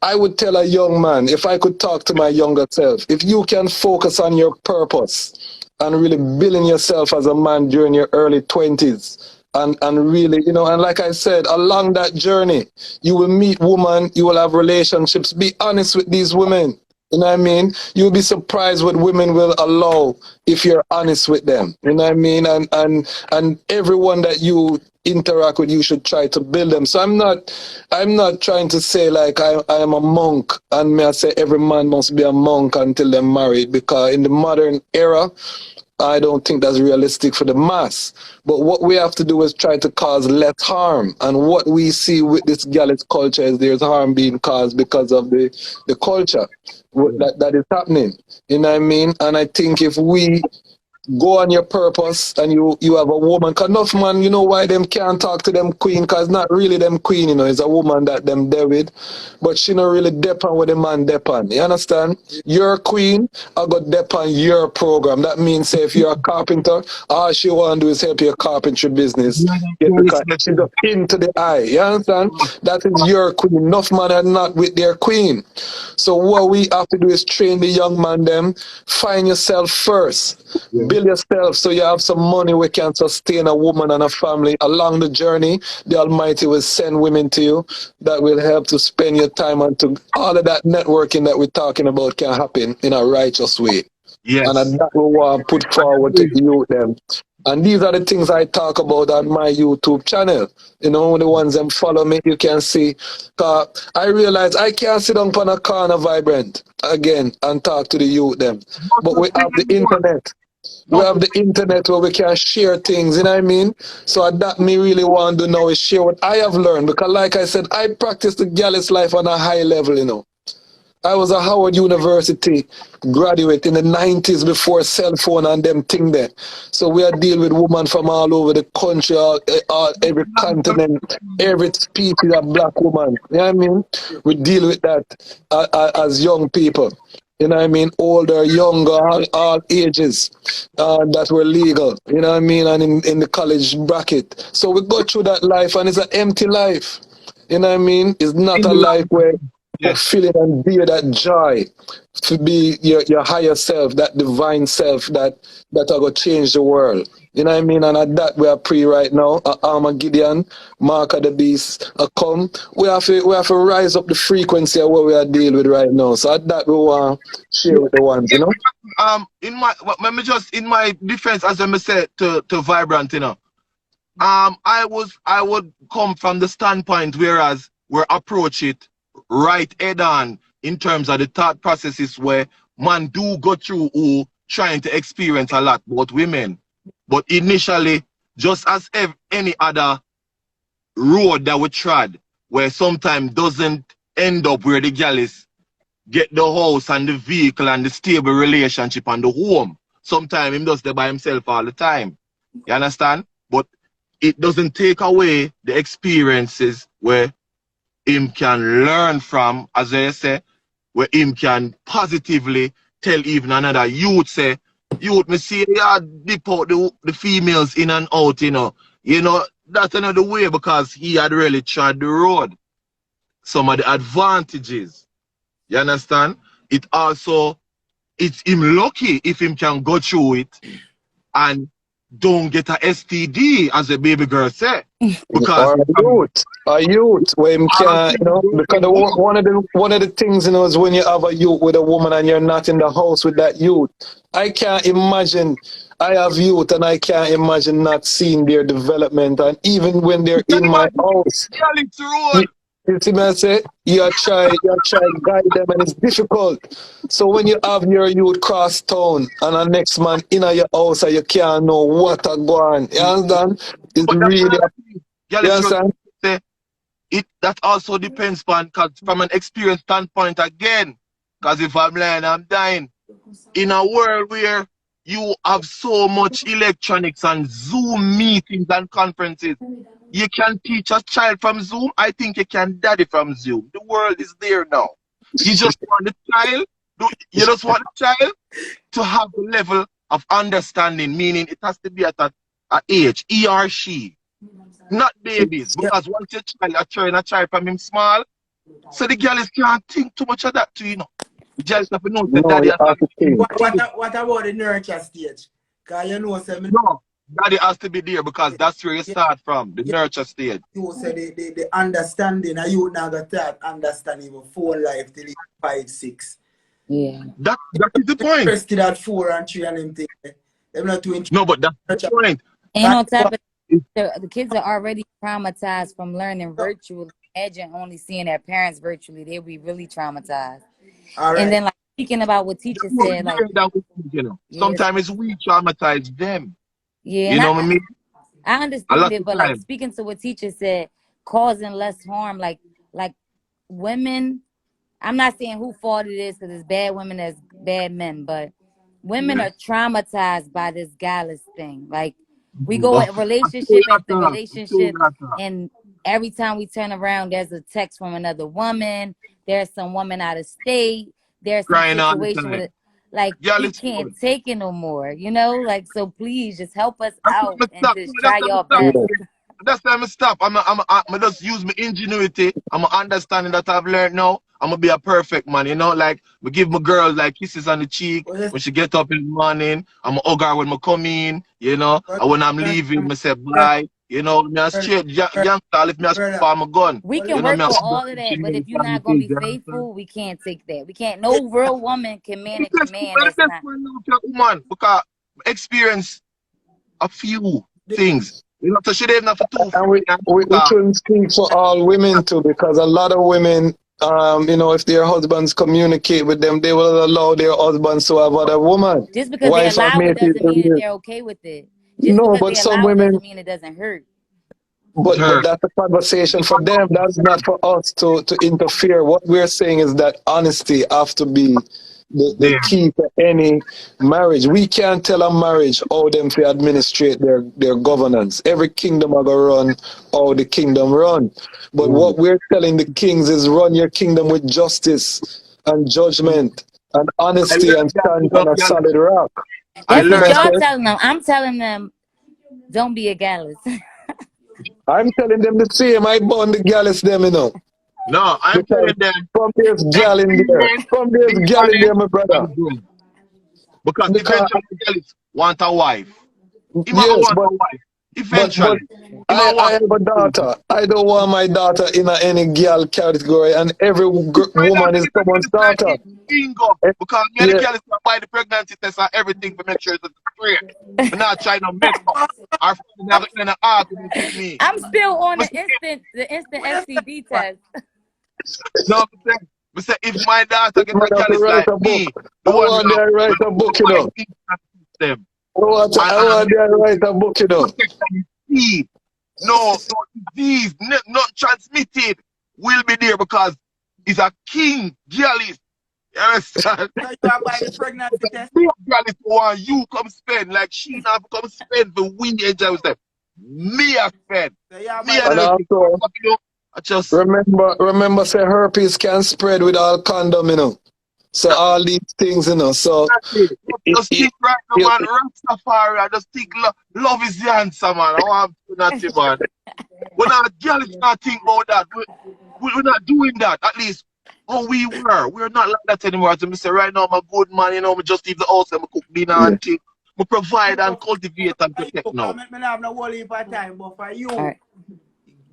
I would tell a young man, if I could talk to my younger self, if you can focus on your purpose and really building yourself as a man during your early 20s, and really, you know, and like I said, along that journey, you will meet women, you will have relationships. Be honest with these women. You know what I mean? You'll be surprised what women will allow if you're honest with them. You know what I mean? And everyone that you interact with, you should try to build them. So I'm not trying to say like I am a monk and may I say every man must be a monk until they're married, because in the modern era, I don't think that's realistic for the mass. But what we have to do is try to cause less harm. And what we see with this Gyalis culture is there's harm being caused because of the culture that is happening. You know what I mean? And I think if we go on your purpose and you have a woman. Cause enough man, you know why them can't talk to them queen? Cause not really them queen, you know, it's a woman that them there with. But she not really depend what the man depend. You understand? Your queen, I got depend your program. That means say if you're a carpenter, all she wanna do is help your carpentry business. Yeah, because she's up into the eye. You understand? That is your queen. Enough man are not with their queen. So what we have to do is train the young man them, find yourself first. Build yourself so you have some money we can sustain a woman and a family. Along the journey, the Almighty will send women to you that will help to spend your time and to all of that networking that we're talking about can happen in a righteous way. And Yes. that we want to put forward to the youth them. And these are the things I talk about on my YouTube channel. You know, the ones them follow me, you can see. I realize I can't sit down on a corner vibrant again and talk to the youth them. But we have the internet. We have the internet where we can share things, you know what I mean? So that me really want to know is share what I have learned. Because like I said, I practice the Gyalis life on a high level, you know. I was a Howard University graduate in the 90s before cell phone and them thing there. So we are dealing with women from all over the country, every continent, every species of black woman. You know what I mean? We deal with that as young people. You know what I mean? Older, younger, all ages that were legal. You know what I mean? And in the college bracket. So we go through that life and it's an empty life. You know what I mean? It's not a life where fulfilling and bear that joy to be your higher self, that divine self that are going to change the world. You know what I mean? And at that we are pre right now. Armageddon, Mark of the Beast, come. We have to rise up the frequency of what we are dealing with right now. So at that we want to share with the ones, you know. In my defense, as I said to Vibrant, you know, I would come from the standpoint whereas we approach it right head on in terms of the thought processes where man do go through who trying to experience a lot about women. But initially, just as any other road that we tried, where sometimes doesn't end up where the Gyalis get the house and the vehicle and the stable relationship and the home. Sometimes him does that by himself all the time. You understand? But it doesn't take away the experiences where him can learn from, as I say, where him can positively tell even another youth, say, youth, me see ya dip out the females in and out, you know. You know, that's another way because he had really tried the road. Some of the advantages. You understand? It's him lucky if him can go through it and don't get a STD, as the baby girl said. Because Or a youth where him can, you know, because one of the things, you know, is when you have a youth with a woman and you're not in the house with that youth. I can't imagine. I have youth and I can't imagine not seeing their development. And even when they're in my house, you see me I say, you try guide them and it's difficult. So when you have your youth cross town and the next man in your house and you can't know what are going, you understand? It's really, you understand? That also depends on, cause from an experience standpoint again, because if I'm lying, I'm dying. In a world where you have so much electronics and Zoom meetings and conferences, you can teach a child from Zoom. I think you can daddy from Zoom. The world is there now. You just want the child. You just want the child to have the level of understanding, meaning it has to be at an age, he or she, not babies. Because once your child are training a child from him small, so the girls can't think too much of that too, you know. The girls have to know that daddy has to be. What about the nurture stage? Because you know, no, daddy has to be there because that's where you start from, the nurture stage. You say the understanding, and you now got that understanding of full life till 5, 6. Yeah. That is the point. Interested at 4 and 3 and them things. They're not too interested. No, but that's the point. And on top of the kids are already traumatized from learning virtually. Imagine only seeing their parents virtually. They'll be really traumatized. All right. And then, like, speaking about what teachers said, like, you know, sometimes we traumatize them. Yeah, you know what I mean? I understand it, but like speaking to what teachers said, causing less harm, like women. I'm not saying who fault it is because it's bad women as bad men, but women are traumatized by this Gyalis thing. Like, we go in relationship after relationship, and every time we turn around, there's a text from another woman. There's some woman out of state. There's some Crying all the situation with time. it. Like, Girl, we it's can't good. take it no more, you know? Like, so please just help us That's out why I and stop. just That's try why I your stop. best. That's why I stop. I'm just use my ingenuity. I'm understanding that I've learned now. I'm gonna be a perfect man, you know. Like, we give my girl like kisses on the cheek when she get up in the morning. I'm gonna hug her when I come in, you know. And when I'm leaving, I say bye. You know, me a straight youngster. If me a spam a gun, We you can know, work me a with spam all of that, but if you're not gonna be faithful, we can't take that. We can't. No real woman can manage a man that's not. woman because experience a few things. You know, so she didn't have to do And we shouldn't speak for all women too, because a lot of women, if their husbands communicate with them, they will allow their husbands to have other women. Just because they Wife or allow it mate is doesn't mean that they're okay with it. Just no, because but they some allow it women, doesn't mean it doesn't hurt. but that's a conversation for them. That's not for us to interfere. What we're saying is that honesty have to be the key to any marriage. We can't tell a marriage how them to administrate their governance. Every kingdom are gonna run how the kingdom run. But what we're telling the kings is run your kingdom with justice and judgment and honesty and stand on a solid rock. That's what learned y'all that. telling them. I'm telling them, don't be a Gallus. I'm telling them the same. I born the Gyalis them, No, I'm because telling them from there's gal in there. experience, From there's be gal in honest, there, my brother. and grow. Because Because eventually the girl want a wife. Him a go yes, want a wife. but Eventually. Him a I want have a daughter. I don't want my daughter in any girl category, and every my woman daughter is is a someone's girl like daughter. bingo. Eh, Because me and the Yeah, girl is gonna buy the pregnancy test and everything to make sure it's straight. I'm not trying to mess up. Our friend have an argument with me. I'm still on Me the instant STD test. no, me say if my daughter this get man a have girl to is write like a book. me, the I one who want have to write a book, fight them. I And want to write a book, protection is key. No disease, not transmitted will be there because he's a king, Gyalis. You understand? So you are by the pregnancy test. Gyalis want you come spend, like she not come spend for win the enjoy with me a spend. So you are Me by and And the everything. also, I just remember, say herpes can spread with all condom, So all these things, So just think right now, man. Rastafari, I just think love is the answer, man. I want to not man. When our Gyalis not think about that, we're not doing that. At least how we were. We're not like that anymore. So me say right now, I'm a good man, me just leave the house and me cook dinner and thing. Me provide and cultivate and for you. protect now. I have no whole heap of time, but for you, All right.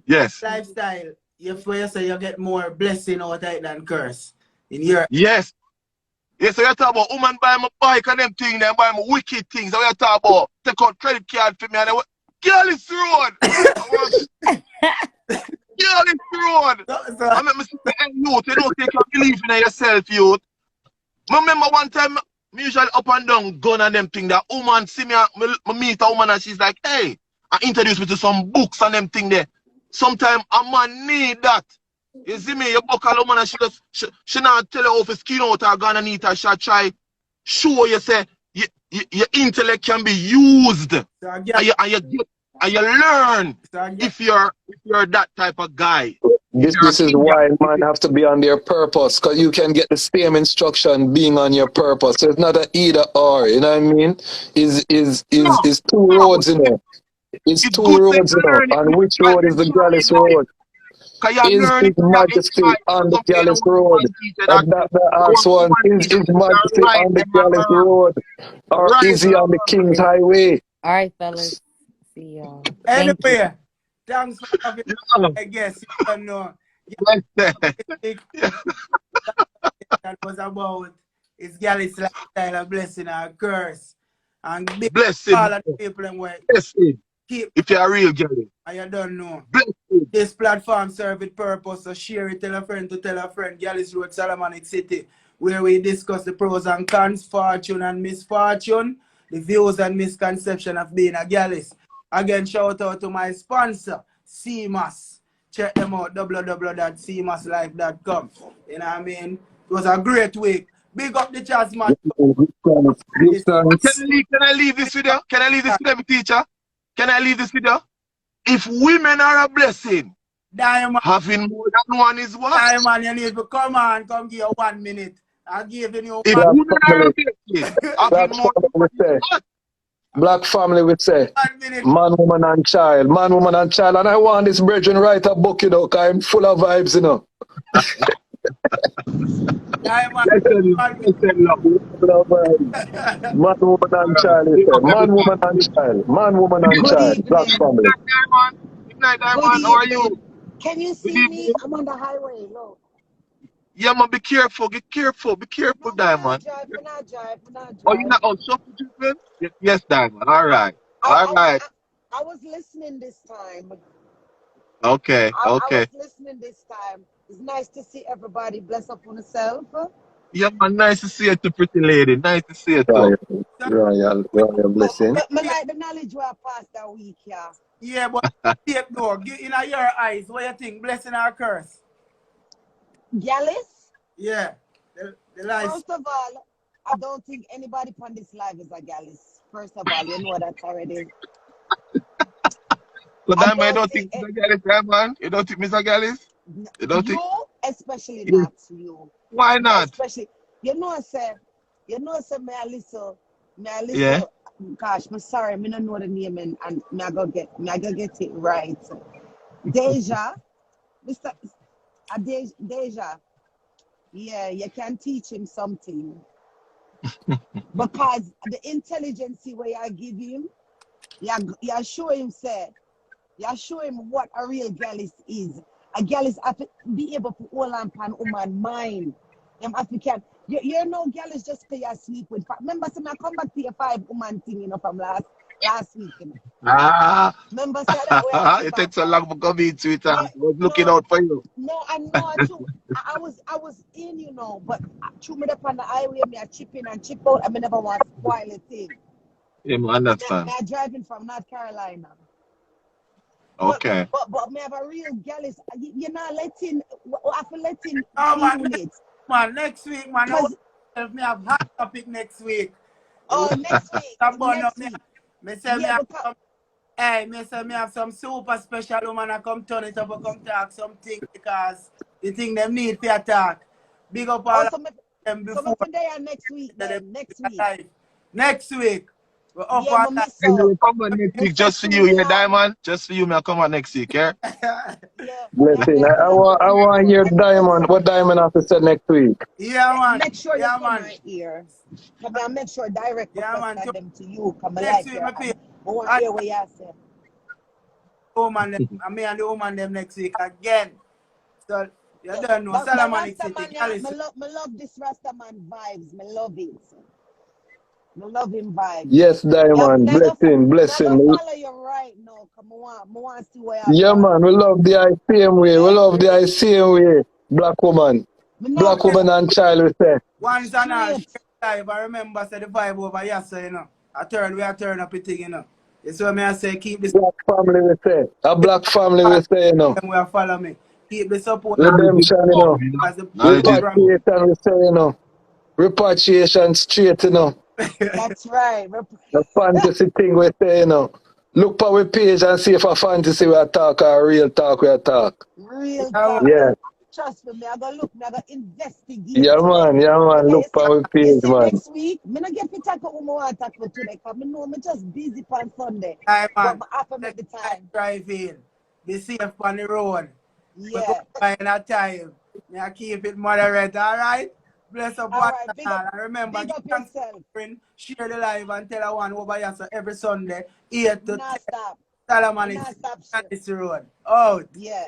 Yes. lifestyle, for you say you get more blessing out of it than curse. In your Yes. Yes, so you talk about woman buy my bike and them things, then buy my wicked things. So you talk about take out credit card for me and Gyalis Road. I want Gyalis Road. I mean, hey, youth, you don't take your belief in yourself, youth. I remember one time, me usually up and down gun and them thing. That woman see me, me meet a woman and she's like, hey, I introduce me to some books and them thing there. Sometimes a man need that. You see me, you buck a woman and she not tell you how to skin out her gun and eat her. She try show you say your intellect can be used. And you learn if you're that type of guy. this is why man have to be on their purpose, because you can get the same instruction being on your purpose. So it's not an either or, you know what I mean? Is two roads, It's It's two good to roads, learn it and which road is the Gyalis right. road? Because you Is learn His it in Majesty inside. on the Something Gyalis you road? want teacher that That asks one one, woman is teacher His that Majesty right on the and Gyalis wrong. road? Or Right is he on the or King's Highway? All right, fellas. See y'all. Thank you. anyway, thanks for having me. wrong. I guess you don't know. That was about is Gyalis lifestyle a blessing or a curse. And big Blessing. all of the people and way Blessing. keep If you're a real girl. and you don't know. Blessing. This platform serve its purpose, so share it, tell a friend to tell a friend. Gyalis Road, Solomonic City, where we discuss the pros and cons, fortune and misfortune, the views and misconception of being a Gyalis. Again, shout out to my sponsor, CMAS. Check them out, www.cmaslife.com. You know what I mean? It was a great week. Big up the jazz man. Give thanks. Can I leave this video? Can I leave this video, teacher? Can I leave this video? If women are a blessing, Diamond, having more than one is what? Diamond, you need to come on, come give you 1 minute. I'll give you If one. women are a blessing, having more than one is what? Black family, we say. 1 minute. Man, woman, and child. Man, woman, and child. And I want this brethren write a book, you know, because I'm full of vibes, you know. Diamond, Love vibes. Man, woman, and child, you say. Man, woman, and child. Man, woman, and Good child. Black evening. family. Good night, Good Diamond. How are you? evening. Can you Good see evening. me? I'm on the highway. Look. Yeah, man, be careful. Be careful. Be careful, No, Diamond. I'm not drive. Oh, you're not on shuffle driven? Yes, Diamond. All right. All right. I was listening this time. Okay. I Okay. was listening this time. It's nice to see everybody. Bless up on yourself. Yeah, man. Nice to see you too, pretty lady. Nice to see you too. Royal blessing. But like the knowledge we passed that week, yeah. yeah, but tape door, get in your eyes. What you think? Blessing or curse? Gyalis? Yeah. The life. First of all, I don't think anybody on this live is a Gyalis. First of all, you know that already. So Diamond, you don't think Mr. Gyalis, Diamond? You don't think Mr. Gyalis? You don't think? Especially not you. Why not? Especially, you know, me a listen, Yeah. gosh, I'm sorry, I don't know the name and me I go get it right. Deja, Mr. Deja, yeah, you can teach him something. Because the intelligence where you give him, you show him what a real Gyalis is. A Gyalis have to be able to hold on pan woman mind. Them African. You know Gyalis just play you sleep with. Remember, so I come back to your 5 woman thing, you know, from last week. You know. Remember, so that way It takes so long for coming to it. I was looking out for you. No, I know too. I was in, you know, but through me up on the highway, me a chip in and chip out, I never want to spoil a thing. Yeah, I understand. I'm driving from North Carolina. Okay. But me have a real Gyalis. You're not letting. I have to let him man, man, next week, man. Me have hot topic next week. Oh, next week. Me say me have some super special woman I come turn it up and come talk something because the thing them need for attack. Big up all of them before. So next week then. Next week. We're up on that. Come on next week just for you, yeah, Diamond. Just for you, me. Come on next week, yeah? Blessing. I want to hear Diamond. What Diamond have to say next week? Yeah, man. Make sure you come right here. I'll make sure direct them to you. Come next like week, I want to hear what you say. Woman, me and the woman them next week again. So you don't know. Salamanic City. I love this Rastaman vibes. I love it. I love him vibes. Yes, Diamond. Blessing. I follow you right now. Come on. I want to see where yeah, man. We love the eye same way. We love the eye same way. Black woman. Black woman and child, we say. Once and all, live. I remember say the vibe over here, so you know. We are turn up a thing, you know. That's why I say keep this black family, we say. A black family, we say, you know. Them will follow me. Keep the support. Redemption, you know. Repatriation, we say, you know. Repatriation straight, you know. That's right. The fantasy thing we say, you know. Look for our page and see if a fantasy we talk or real talk we talk. Real talk. Yeah. Trust me, I gotta look, I gotta investigate. Yeah, man. Look for our page, man. Next week, I don't get to talk about what I talk about today, because I know I'm just busy on Sunday. Hi, man. But I have to make the time. Drive in. Be safe on the road. Yeah. By that time. I keep it moderate, all right? Bless up one and remember, big up yourself. Share the live and tell one over here so every Sunday, 8 to 10. Stop. Salamanic City road. Out. Yeah.